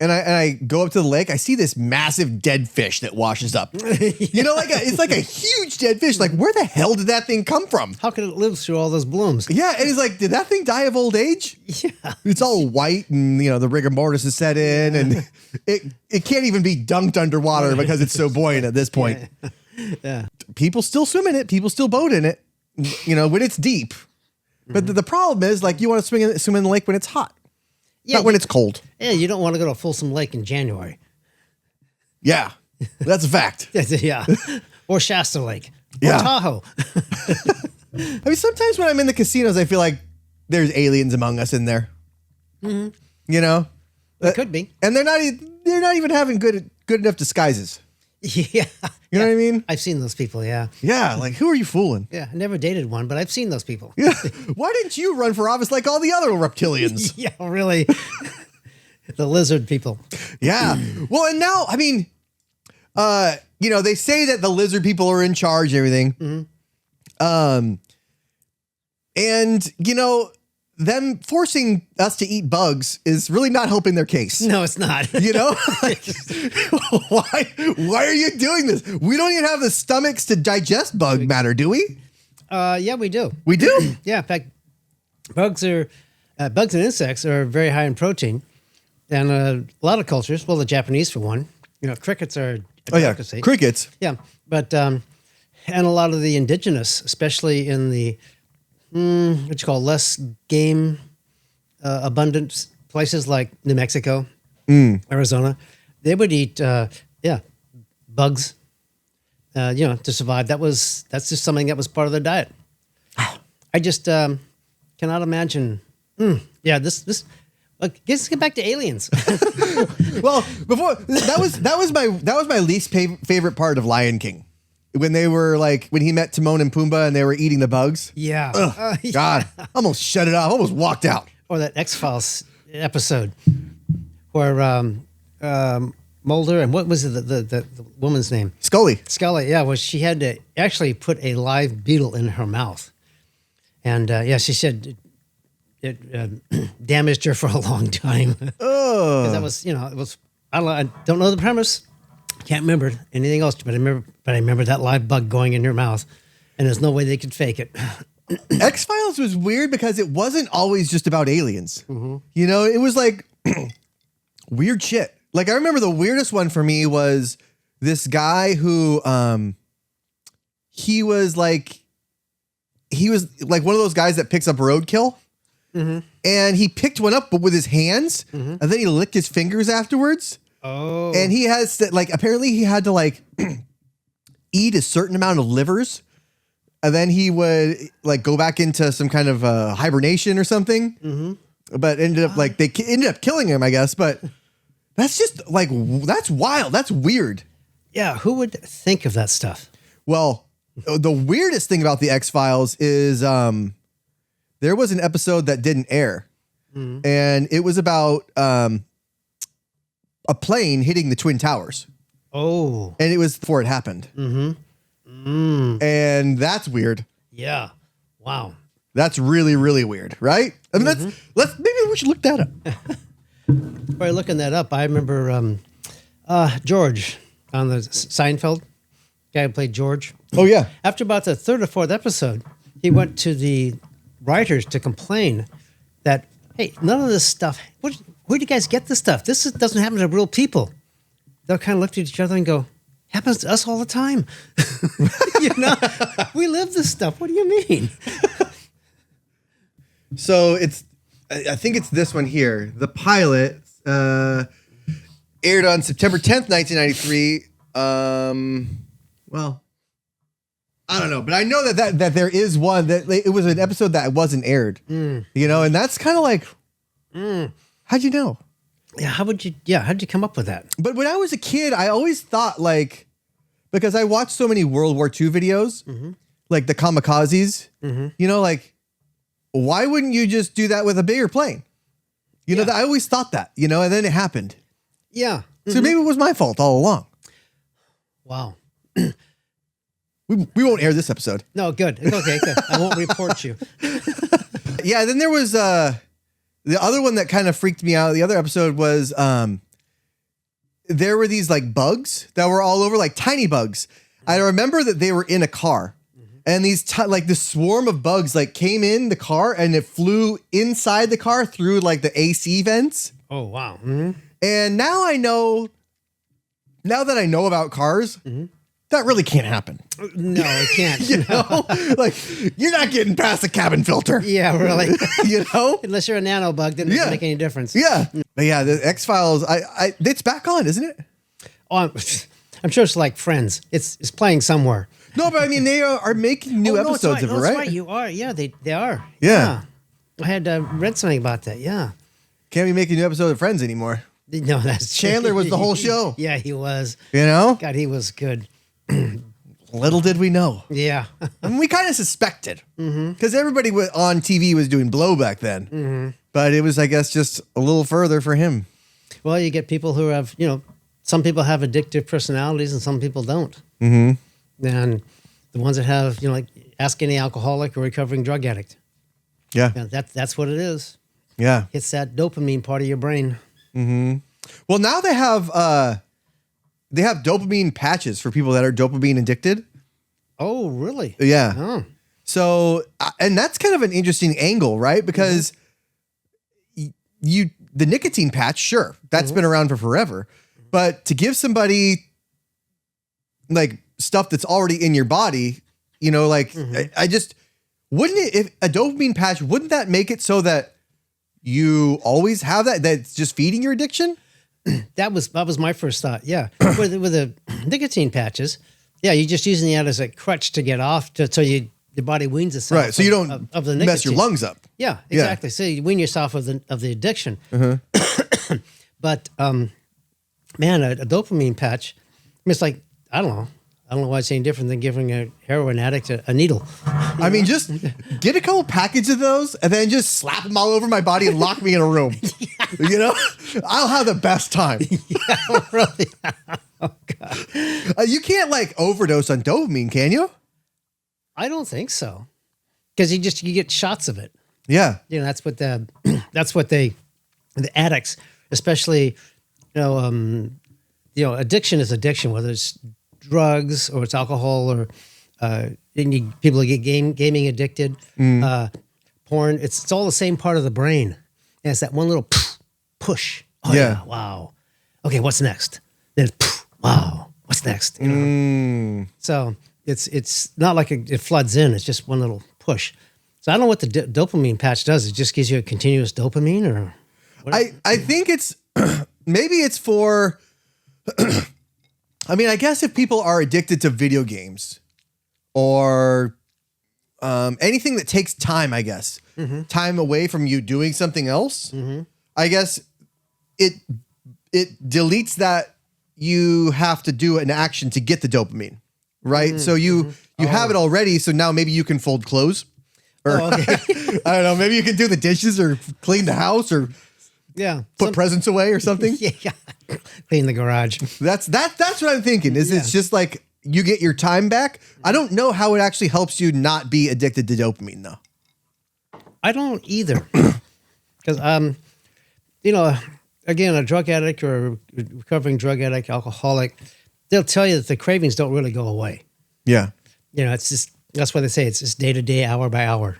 and I go up to the lake, I see this massive dead fish that washes up. It's like a huge dead fish. Like, where the hell did that thing come from? How could it live through all those blooms? Yeah, and he's like, did that thing die of old age? Yeah. It's all white and, the rigor mortis is set in and it can't even be dunked underwater because it's so buoyant at this point. Yeah. People still swim in it. People still boat in it, when it's deep. But the problem is, like, you want to swim in the lake when it's hot. Yeah, not when it's cold. Yeah, you don't want to go to Folsom Lake in January. Yeah, that's a fact. Yeah. Or Shasta Lake. Or Yeah. Tahoe. Sometimes when I'm in the casinos, I feel like there's aliens among us in there. Mm-hmm. It could be. And they're not even having good enough disguises. Yeah. You know what I mean? I've seen those people, yeah. Yeah, like, who are you fooling? Yeah, I never dated one, but I've seen those people. Yeah. Why didn't you run for office like all the other reptilians? Yeah, really. The lizard people. Yeah. Well, and now, they say that the lizard people are in charge and everything. Mm-hmm. And, them forcing us to eat bugs is really not helping their case. No, it's not. Like, why are you doing this? We don't even have the stomachs to digest bug matter, do we? Yeah, we do. We do? Yeah, in fact, bugs and insects are very high in protein. And a lot of cultures, well, the Japanese for one, crickets are a delicacy. Crickets. Yeah, but, and a lot of the indigenous, especially in the, what you call less game abundant places like New Mexico, Arizona, they would eat, bugs, to survive. That's just something that was part of their diet. I just cannot imagine. Let's get back to aliens. Well, before that was my least favorite part of Lion King. When they were like, when he met Timon and Pumbaa and they were eating the bugs. Yeah. God, I almost shut it off. I almost walked out. Or that X-Files episode where Mulder, and what was it, the woman's name? Scully, yeah. Well, she had to actually put a live beetle in her mouth. And she said it damaged her for a long time. Oh. That was, it was, I don't know the premise. Can't remember anything else, but I remember that live bug going in her mouth, and there's no way they could fake it. X-Files was weird because it wasn't always just about aliens. Mm-hmm. It was like weird shit. Like, I remember the weirdest one for me was this guy who he was like one of those guys that picks up roadkill. Mm-hmm. And he picked one up, but with his hands, and then he licked his fingers afterwards. Oh. And he has to, apparently he had to eat a certain amount of livers, and then he would go back into some kind of hibernation or something. Mm-hmm. But ended up they ended up killing him, I guess. But that's just that's wild. That's weird. Yeah. Who would think of that stuff? Well, The weirdest thing about the X-Files is there was an episode that didn't air. And it was about a plane hitting the Twin Towers. Oh. And it was before it happened. And that's weird. Yeah. Wow. That's really, really weird, right? I mean, let's maybe we should look that up. By looking that up, I remember George on the Seinfeld guy who played George. Oh, yeah. After about the third or fourth episode, he went to the writers to complain that, hey, none of this stuff, where do you guys get this stuff? This doesn't happen to real people. They'll kind of look at each other and go, happens to us all the time. We live this stuff. What do you mean? So I think it's this one here. The pilot aired on September 10th, 1993. Well, I don't know, but I know that there is one that it was an episode that wasn't aired, and that's kind of like, how'd you know? Yeah. How'd you come up with that? But when I was a kid, I always thought because I watched so many World War II videos, like the kamikazes, why wouldn't you just do that with a bigger plane? I always thought that, and then it happened. Yeah. So maybe it was my fault all along. Wow. We won't air this episode. No, good. Okay, good. I won't report you. Yeah, then there was the other one that kind of freaked me out. The other episode was there were these like bugs that were all over, like tiny bugs. I remember that they were in a car, and these this swarm of bugs like came in the car and it flew inside the car through like the AC vents. Oh wow! And now that I know about cars. That really can't happen. No, it can't. Like you're not getting past the cabin filter. Yeah, really. Unless you're a nanobug, then it doesn't make any difference. Yeah, but yeah, the X-Files. It's back on, isn't it? Oh, I'm sure it's like Friends. It's playing somewhere. No, but I mean they are making new episodes of it, right? That's right. You are. Yeah, they are. Yeah. I had read something about that. Yeah. Can't be making new episodes of Friends anymore. No, that's Chandler was the whole show. Yeah, he was. God, he was good. Little did we know. Yeah. And we kind of suspected because everybody on TV was doing blow back then. But it was, I guess, just a little further for him. Well, you get people who have, some people have addictive personalities and some people don't. And the ones that have, like ask any alcoholic or recovering drug addict. Yeah. That's what it is. Yeah. It's that dopamine part of your brain. Well, now they have dopamine patches for people that are dopamine addicted. Oh, really? Yeah. Oh. So, and that's kind of an interesting angle, right? Because the nicotine patch, sure, that's been around for forever. But to give somebody like stuff that's already in your body, I just wouldn't it, if a dopamine patch, wouldn't that make it so that you always have that's just feeding your addiction? That was my first thought. Yeah. with the nicotine patches, yeah, you're just using that as a crutch to get off so your body weans itself. Right. So you don't of the nicotine. mess your lungs up. Yeah, exactly. So you wean yourself of the addiction. But man, a dopamine patch, it's like, I don't know why it's any different than giving a heroin addict a needle. I mean, just get a couple packages of those and then just slap them all over my body and lock me in a room. I'll have the best time. Yeah, really. Oh, God. You can't like overdose on dopamine, can you? I don't think so. Because you get shots of it. Yeah. That's what the addicts, especially, addiction is addiction, whether it's drugs or it's alcohol or people get gaming addicted, porn. It's all the same part of the brain. And it's that one little push. Oh yeah. Wow. Okay, what's next? Then wow. What's next? So it's not like it floods in. It's just one little push. So I don't know what the dopamine patch does. It just gives you a continuous dopamine, or what? I think it's maybe it's for. I mean, I guess if people are addicted to video games or anything that takes time, I guess, time away from you doing something else, I guess it deletes that you have to do an action to get the dopamine, right? So you have it already. So now maybe you can fold clothes. Or okay. I don't know. Maybe you can do the dishes or clean the house or Yeah. put presents away or something. Yeah. Clean the garage. That's what I'm thinking. It's just like you get your time back. I don't know how it actually helps you not be addicted to dopamine though. I don't either. Because, again, a drug addict or a recovering drug addict, alcoholic, they'll tell you that the cravings don't really go away. Yeah. It's just, that's why they say it's just day to day, hour by hour.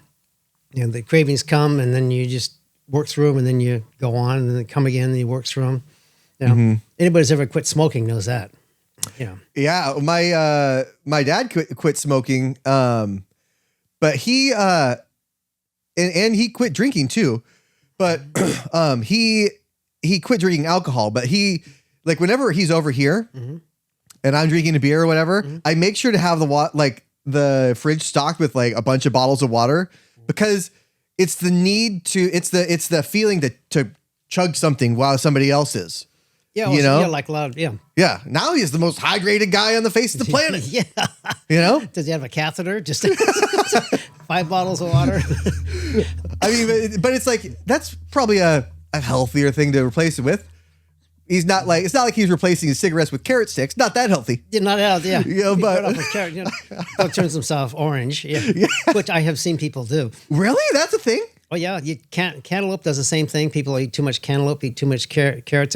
The cravings come and then you just work through them and then you go on and then they come again and you work through them. Anybody who's ever quit smoking knows that. Yeah. My dad quit smoking. But he, and he quit drinking too, but, he quit drinking alcohol, but he, like, whenever he's over here and I'm drinking a beer or whatever, I make sure to have the fridge stocked with like a bunch of bottles of water because it's the need to, it's the feeling to chug something while somebody else is. Yeah. Like a lot of, Yeah. Now he's the most hydrated guy on the face of the planet. Yeah. Does he have a catheter? Just 5 bottles of water? I mean, but it's like, that's probably a healthier thing to replace it with. It's not like he's replacing his cigarettes with carrot sticks. Not that healthy. Yeah, not healthy. Yeah. But it turns himself orange. Yeah. Which I have seen people do. Really? That's a thing? Oh yeah. Cantaloupe does the same thing. People eat too much cantaloupe, eat too much carrots.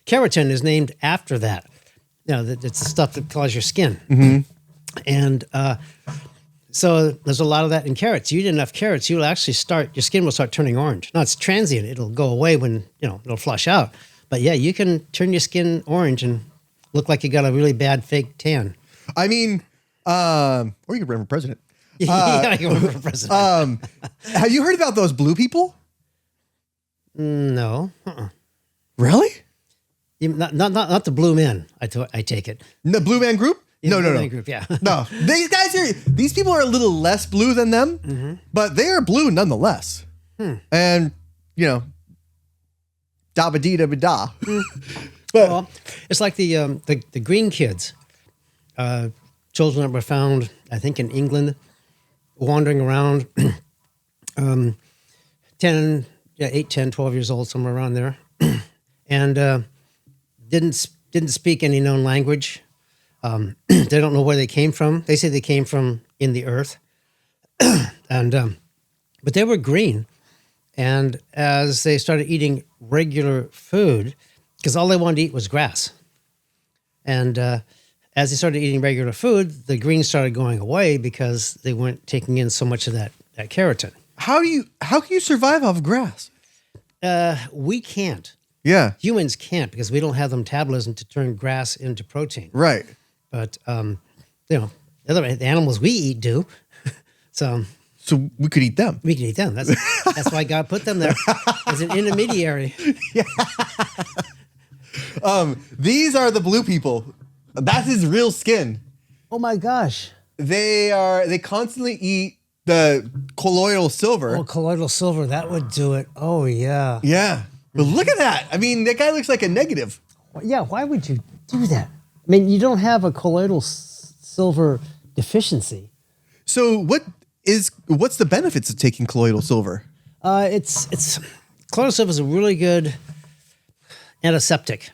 Keratin is named after that. It's the stuff that colors your skin. And so there's a lot of that in carrots. You eat enough carrots, you'll actually your skin will start turning orange. Now it's transient. It'll go away when, it'll flush out. But yeah, you can turn your skin orange and look like you got a really bad fake tan. I mean, or you could run for president. I can run for president. Have you heard about those blue people? No. Really? Not the blue men, I take it. The blue man group? Yeah, no. Group, yeah. No, these people are a little less blue than them, but they are blue nonetheless. And, da-ba-dee-da-ba-da. Well, it's like the green kids, children that were found, I think, in England, wandering around, 8, 10, 12 years old, somewhere around there, and didn't speak any known language. They don't know where they came from. They say they came from in the earth, and but they were green. And as they started eating regular food, because all they wanted to eat was grass, and as they started eating regular food, the green started going away because they weren't taking in so much of that keratin. How can you survive off grass? We can't. Yeah. Humans can't because we don't have the metabolism to turn grass into protein. Right. But, the animals we eat do. So we could eat them. We can eat them. That's why God put them there as an intermediary. Yeah. These are the blue people. That's his real skin. Oh my gosh. They constantly eat the colloidal silver. Oh, colloidal silver. That would do it. Oh, yeah. Yeah. But look at that. I mean, that guy looks like a negative. Yeah. Why would you do that? I mean, you don't have a colloidal silver deficiency. So what's the benefits of taking colloidal silver? It's colloidal silver is a really good antiseptic.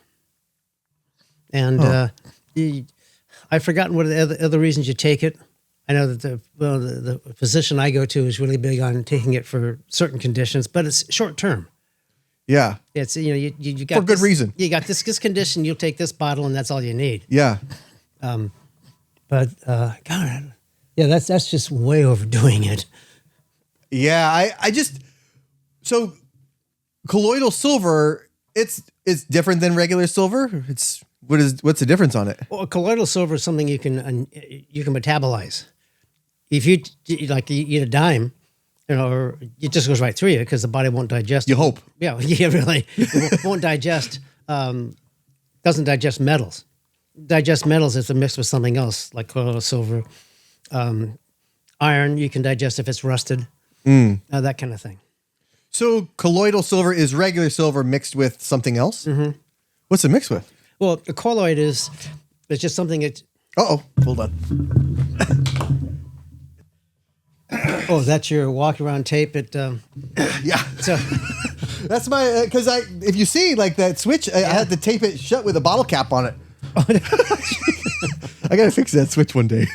And I've forgotten what are the other reasons you take it. I know that the physician I go to is really big on taking it for certain conditions, but it's short term. Yeah. It's, you got for good reason. You got this condition, you'll take this bottle and that's all you need. Yeah. But God, yeah, that's just way overdoing it. Yeah. So colloidal silver, it's different than regular silver. What's the difference on it? Well, colloidal silver is something you can metabolize. If you eat a dime, or it just goes right through you because the body won't digest it. You hope. Yeah, really. It won't digest, doesn't digest metals. Digest metals if they're mixed with something else, like colloidal silver. Iron, you can digest if it's rusted, that kind of thing. So colloidal silver is regular silver mixed with something else? Mm-hmm. What's it mixed with? Well, a colloid is just something that Uh-oh. Hold on. Oh, that's your walk around tape at Yeah. so That's my, because if you see like that switch, I had to tape it shut with a bottle cap on it. I got to fix that switch one day.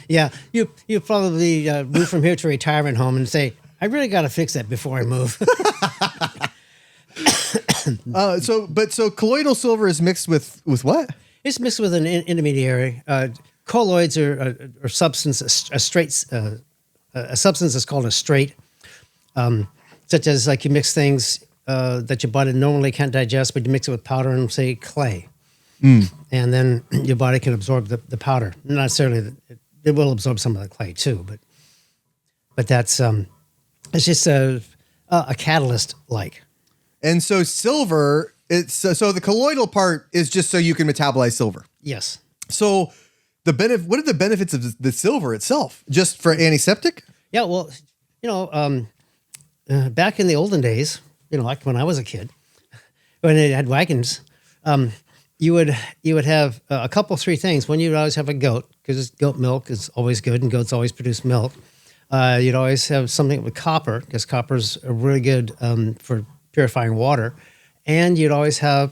yeah. You probably move from here to a retirement home and say, I really got to fix that before I move. So colloidal silver is mixed with what? It's mixed with an intermediary. Colloids are substance, a substance is called a straight, such as like you mix things that your body normally can't digest, but you mix it with powder and say clay. And then your body can absorb the powder. Not necessarily, it will absorb some of the clay too, but that's it's just a catalyst like. And so silver, it's so the colloidal part is just so you can metabolize silver. Yes. So what are the benefits of the silver itself? Just for antiseptic? Yeah. Well, back in the olden days, like when I was a kid, when they had wagons, you would have a couple, three things. One, you'd always have a goat because goat milk is always good and goats always produce milk. You'd always have something with copper because copper's really good for purifying water. And you'd always have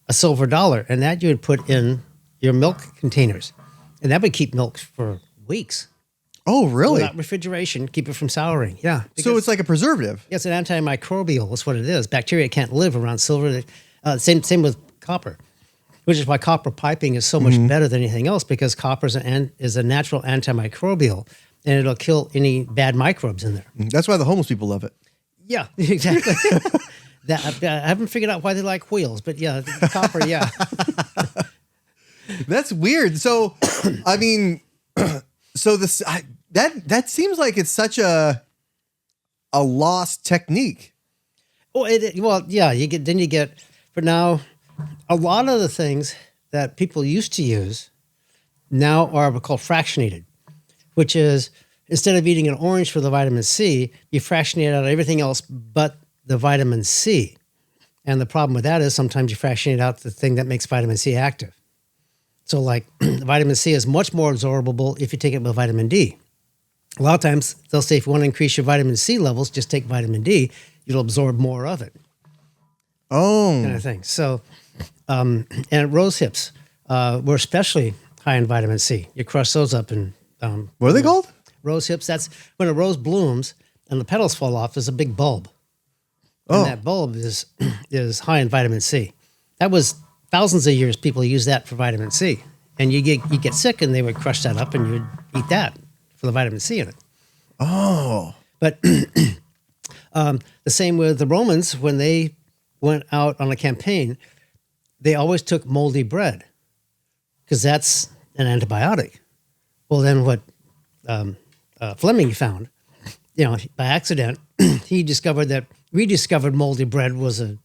a silver dollar, and that you would put in your milk containers. And that would keep milk for weeks. Oh, really? Without refrigeration, keep it from souring. Yeah. So it's like a preservative. It's an antimicrobial. That's what it is. Bacteria can't live around silver. Same with copper, which is why copper piping is so much better than anything else because copper is a natural antimicrobial, and it'll kill any bad microbes in there. That's why the homeless people love it. Yeah, exactly. I haven't figured out why they like wheels, but yeah, copper, yeah. That's weird. So, I mean, so that seems like it's such a lost technique. Well, yeah. You get for now. A lot of the things that people used to use now are called fractionated, which is instead of eating an orange for the vitamin C, you fractionate out everything else but the vitamin C. And the problem with that is sometimes you fractionate out the thing that makes vitamin C active. So like vitamin C is much more absorbable if you take it with vitamin D. A lot of times they'll say if you want to increase your vitamin C levels, just take vitamin D, you'll absorb more of it. Oh. Kind of thing. So, and rose hips were especially high in vitamin C. You crush those up and... what are they called? Rose hips. That's when a rose blooms and the petals fall off, there's a big bulb. And that bulb is high in vitamin C. That was thousands of years people used that for vitamin C. And you get sick and they would crush that up and you'd eat that for the vitamin C in it. Oh. But the same with the Romans, when they went out on a campaign, they always took moldy bread because that's an antibiotic. Well, then what Fleming found, by accident, he rediscovered moldy bread was a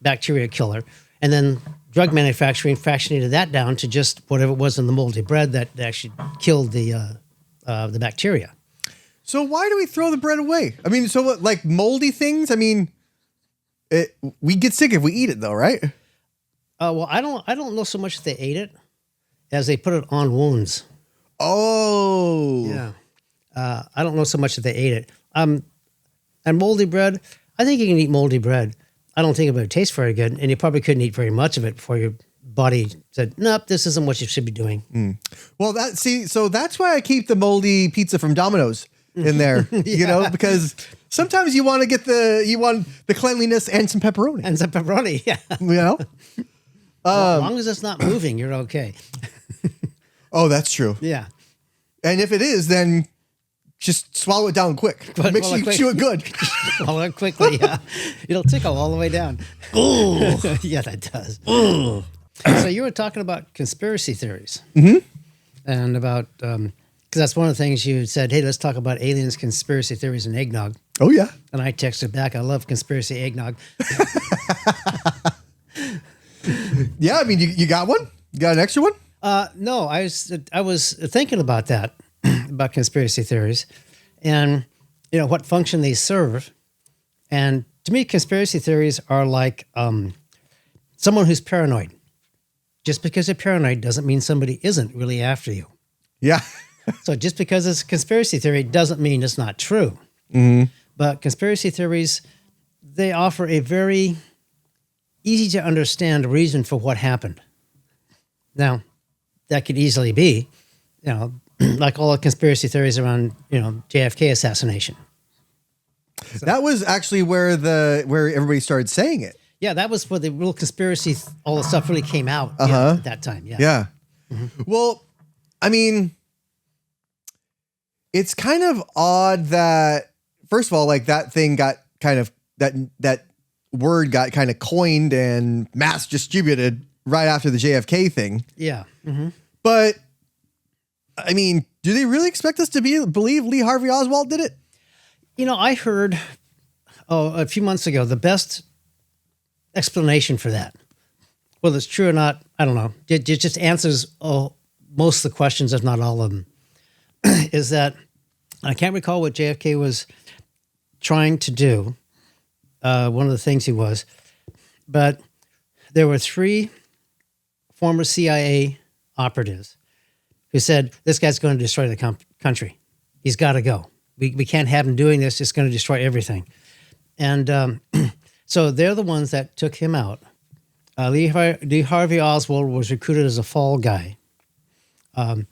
bacteria killer. And then drug manufacturing fractionated that down to just whatever was in the moldy bread that actually killed the bacteria. So why do we throw the bread away? I mean, so what, like moldy things? I mean, we get sick if we eat it, though, right? Well, I don't know so much if they ate it as they put it on wounds. Oh, yeah. I don't know so much if they ate it. And moldy bread, I think you can eat moldy bread. I don't think it would taste very good, and you probably couldn't eat very much of it before your body said, "Nope, this isn't what you should be doing." Well, so that's why I keep the moldy pizza from Domino's in there, because sometimes you want the cleanliness and some pepperoni. And some pepperoni, yeah. As long as it's not moving, you're okay. Oh, that's true. Yeah. And if it is, then just swallow it down quick. Make sure you chew it good. Swallow it quickly, yeah. It'll tickle all the way down. Ooh. Yeah, that does. Ooh. So you were talking about conspiracy theories. Mm-hmm. And about, because that's one of the things you said, hey, let's talk about aliens, conspiracy theories, and eggnog. Oh, yeah. And I texted back, I love conspiracy eggnog. Yeah, I mean, you got one? You got an extra one? No, I was thinking about that, about conspiracy theories, and what function they serve. And to me, conspiracy theories are like someone who's paranoid, just because you're paranoid doesn't mean somebody isn't really after you. Yeah. So just because it's a conspiracy theory doesn't mean it's not true. But conspiracy theories, they offer a very easy to understand reason for what happened. Now, that could easily be, like all the conspiracy theories around, JFK assassination. So. That was actually where everybody started saying it. Yeah, that was where the real conspiracy, all the stuff really came out at that time. Yeah. Yeah. Well, I mean, it's kind of odd that, first of all, like that thing got kind of, that word got kind of coined and mass distributed right after the JFK thing. Yeah. But, I mean, do they really expect us to believe Lee Harvey Oswald did it? I heard a few months ago, the best explanation for that, whether it's true or not, I don't know. It just answers most of the questions, if not all of them, is that I can't recall what JFK was trying to do. One of the things he was, but there were 3 former CIA operatives who said, this guy's going to destroy the country. He's got to go. We can't have him doing this. It's going to destroy everything. And so they're the ones that took him out. Lee Harvey Oswald was recruited as a fall guy. And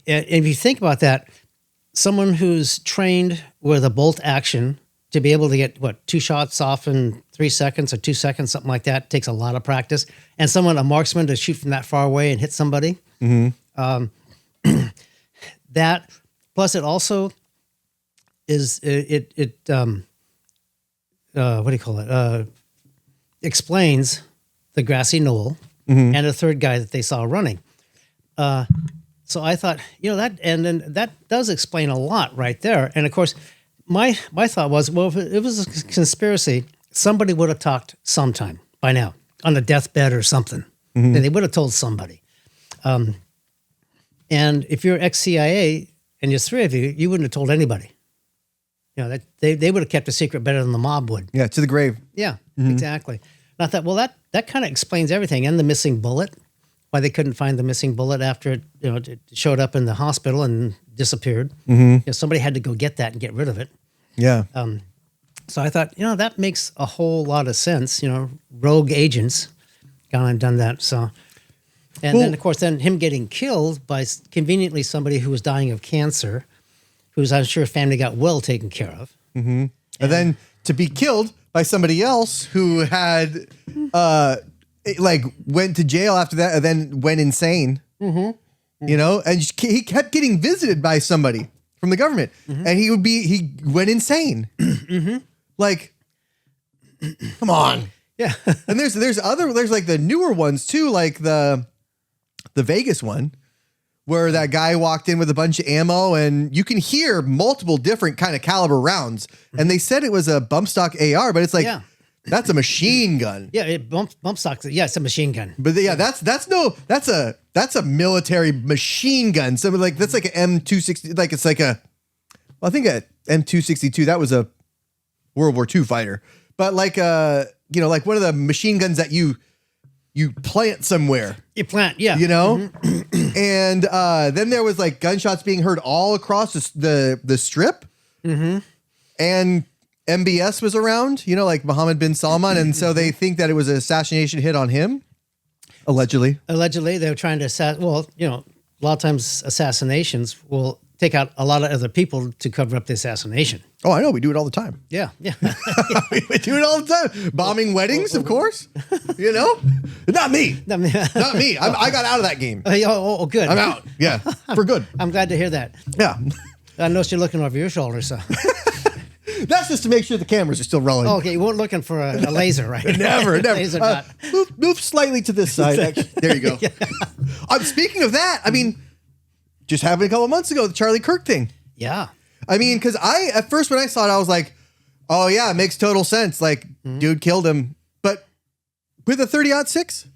if you think about that, someone who's trained with a bolt action to be able to get, 2 shots off in 3 seconds or 2 seconds, something like that, takes a lot of practice. And a marksman to shoot from that far away and hit somebody. That, plus it also is, what do you call it? Explains the grassy knoll and the third guy that they saw running. So I thought, that, and then that does explain a lot right there. And of course, my thought was, well, if it was a conspiracy, somebody would have talked sometime by now on a deathbed or something. And they would have told somebody. And if you're ex-CIA and there's 3 of you, you wouldn't have told anybody. That they would have kept a secret better than the mob would. Yeah, to the grave. Yeah, exactly. And I thought, well, that kind of explains everything, and the missing bullet. Why they couldn't find the missing bullet after it showed up in the hospital and disappeared. Somebody had to go get that and get rid of it. Yeah. So I thought, that makes a whole lot of sense. Rogue agents gone and done that. So, and then of course, him getting killed by conveniently somebody who was dying of cancer, whose I'm sure family got well taken care of. And then to be killed by somebody else who had went to jail after that and then went insane. And he kept getting visited by somebody from the government, and he went insane. Like, come on. Yeah. And there's like the newer ones too, like the Vegas one, where that guy walked in with a bunch of ammo, and you can hear multiple different kind of caliber rounds. And they said it was a bump stock AR, but it's like, that's a machine gun. Yeah, it bump stocks. Yeah, it's a machine gun. But that's a military machine gun. So like that's like an M260. Like it's like I think a M262. That was a World War II fighter. But like like one of the machine guns that you plant somewhere. You plant, yeah. And then there was like gunshots being heard all across the strip. And MBS was around, like Mohammed bin Salman, and so they think that it was an assassination hit on him. Allegedly, they were trying to a lot of times assassinations will take out a lot of other people to cover up the assassination. Oh, I know. We do it all the time. Yeah. We do it all the time. Bombing weddings, of course. Not me. Not me. I got out of that game. Oh, good. I'm out. Yeah, for good. I'm glad to hear that. Yeah. I noticed you're looking over your shoulder, so. That's just to make sure the cameras are still rolling. Oh, okay, you weren't looking for a laser, right? Never. Laser dot. Move slightly to this side. Actually. There you go. Speaking of that, I mean, just happened a couple of months ago, the Charlie Kirk thing. Yeah. I mean, because at first when I saw it, I was like, oh yeah, it makes total sense. Like, dude killed him. But with a 30-06,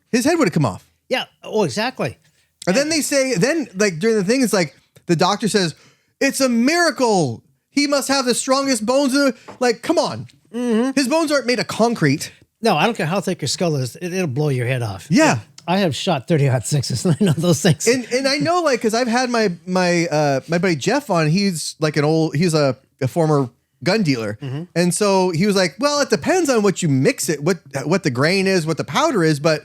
his head would have come off. Yeah. Oh, exactly. And then they say, like during the thing, it's like the doctor says, it's a miracle. He must have the strongest bones. Like, come on. His bones aren't made of concrete. No, I don't care how thick your skull is. It'll blow your head off. Yeah. I have shot 30-06s and I know those things. And I know, like, because I've had my buddy Jeff on. He's like he's a former gun dealer, and so he was like, well, it depends on what you mix it, what the grain is, what the powder is, but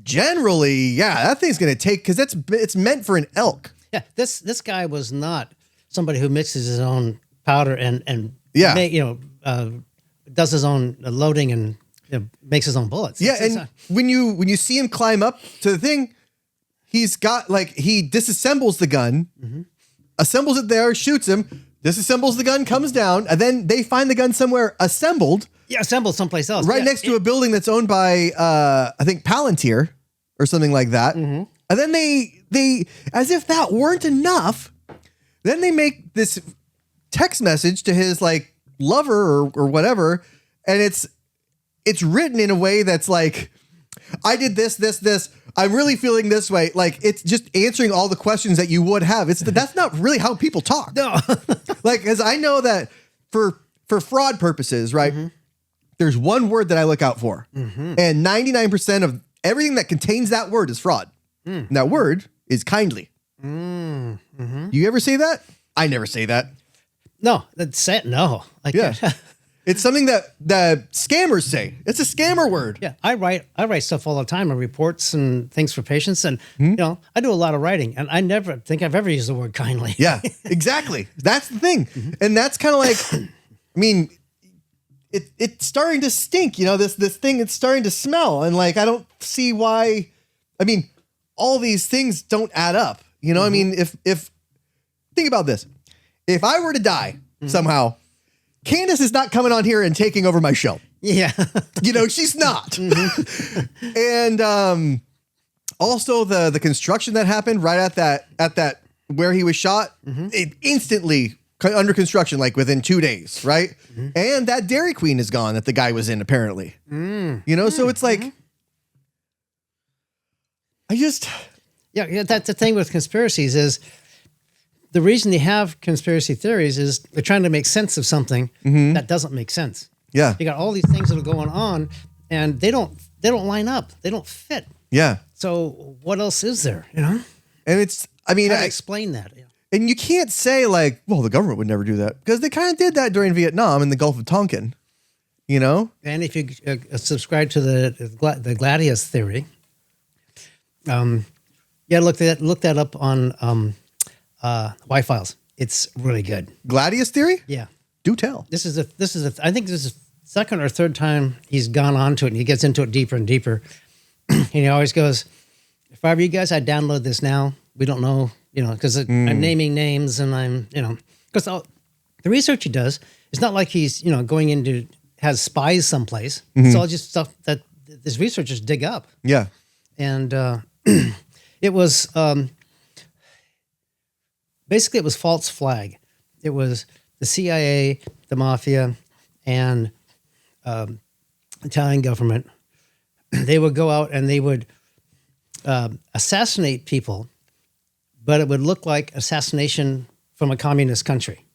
generally, yeah, that thing's gonna take, because it's meant for an elk. Yeah, this guy was not somebody who mixes his own powder and does his own loading and makes his own bullets. Yeah, and when you see him climb up to the thing, he's got, like, he disassembles the gun, assembles it there, shoots him, disassembles the gun, comes down, and then they find the gun somewhere assembled. Yeah, assembled someplace else. Right next to a building that's owned by, I think, Palantir or something like that. And then they, as if that weren't enough, then they make this text message to his, like, lover or whatever, and it's written in a way that's like, I did this. I'm really feeling this way. Like, it's just answering all the questions that you would have. That's not really how people talk. No. Like, as I know that for fraud purposes, right? There's one word that I look out for, and 99% of everything that contains that word is fraud. And that word is kindly. You ever say that? I never say that. No, that's it. No. Yeah. It's something that the scammers say. It's a scammer word. Yeah, I write stuff all the time on reports and things for patients, and I do a lot of writing, and I never think I've ever used the word kindly. Yeah, exactly. That's the thing, and that's kind of like, I mean, it's starting to stink. This thing, it's starting to smell, and like, I don't see why. I mean, all these things don't add up. I mean, if think about this, if I were to die somehow, Candace is not coming on here and taking over my show. Yeah. She's not. And also the construction that happened right at that where he was shot, it instantly under construction, like within 2 days, right? And that Dairy Queen is gone that the guy was in, apparently. So it's like, Yeah, that's the thing with conspiracies is the reason they have conspiracy theories is they're trying to make sense of something that doesn't make sense. Yeah. You got all these things that are going on and they don't line up. They don't fit. Yeah. So what else is there, And it's, I mean, I explain that. Yeah. And you can't say like, well, the government would never do that, because they kind of did that during Vietnam in the Gulf of Tonkin, And if you subscribe to the Gladius theory, look that up on Y-Files. It's really good. Gladius theory? Yeah. Do tell. I think this is second or third time he's gone on to it, and he gets into it deeper and deeper. And he always goes, if I were you guys, I'd download this now. We don't know, because I'm naming names and I'm, because the research he does, it's not like he's, going has spies someplace. It's all just stuff that these researchers dig up. Yeah. And it was, basically it was false flag. It was the CIA, the mafia, and Italian government. They would go out and they would assassinate people, but it would look like assassination from a communist country.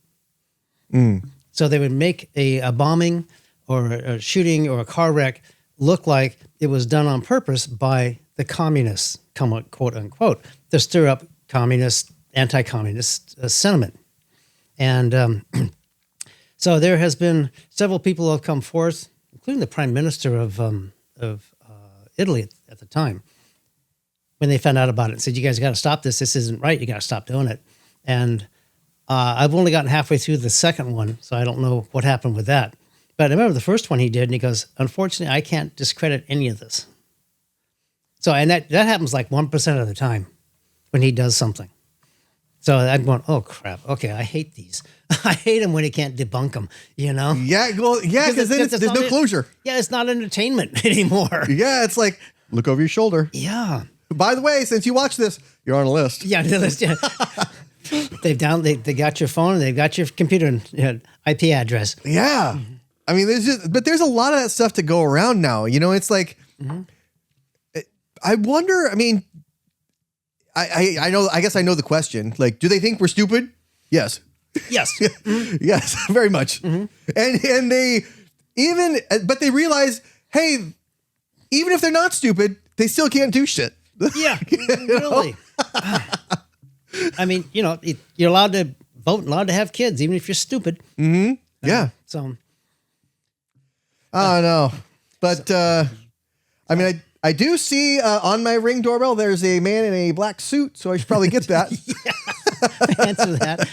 So they would make a bombing or a shooting or a car wreck look like it was done on purpose by the communists, quote unquote, to stir up anti-communist sentiment. And so there has been several people who have come forth, including the prime minister of Italy at the time, when they found out about it and said, you guys got to stop this. This isn't right. You got to stop doing it. And I've only gotten halfway through the second one, so I don't know what happened with that. But I remember the first one he did, and he goes, unfortunately, I can't discredit any of this. So, and that happens like 1% of the time when he does something. So I'm going, oh, crap. Okay, I hate these. I hate them when he can't debunk them, Yeah, well, yeah, because then there's no closure. Yeah, it's not entertainment anymore. Yeah, it's like, look over your shoulder. Yeah. By the way, since you watch this, you're on a list. Yeah, the list. Yeah. They got your phone, they've got your computer and IP address. Yeah. I mean, there's a lot of that stuff to go around now. It's like, I wonder, I mean, I know, I guess I know the question. Like, do they think we're stupid? Yes. Yes. Yes, very much. And they but they realize, hey, even if they're not stupid, they still can't do shit. Yeah, really. I mean, you're allowed to vote, allowed to have kids, even if you're stupid. Mm-hmm. Yeah. So I don't know. But I mean, I do see on my Ring doorbell there's a man in a black suit, so I should probably get that. answer that.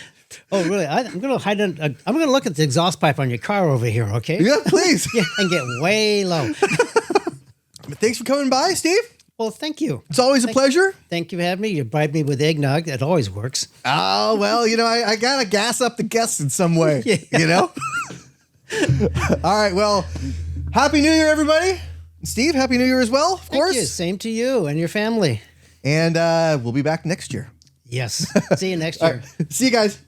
Oh, really? I'm going to hide. I'm going to look at the exhaust pipe on your car over here. Okay. Yeah, please. Yeah, and get way low. Thanks for coming by, Steve. Well, thank you. It's always a pleasure. Thank you for having me. You bribed me with eggnog. That always works. Oh, well, I got to gas up the guests in some way, All right. Well, Happy New Year, everybody. Steve, Happy New Year as well, of course. Thank you. Same to you and your family. And we'll be back next year. Yes. See you next year. Right. See you guys.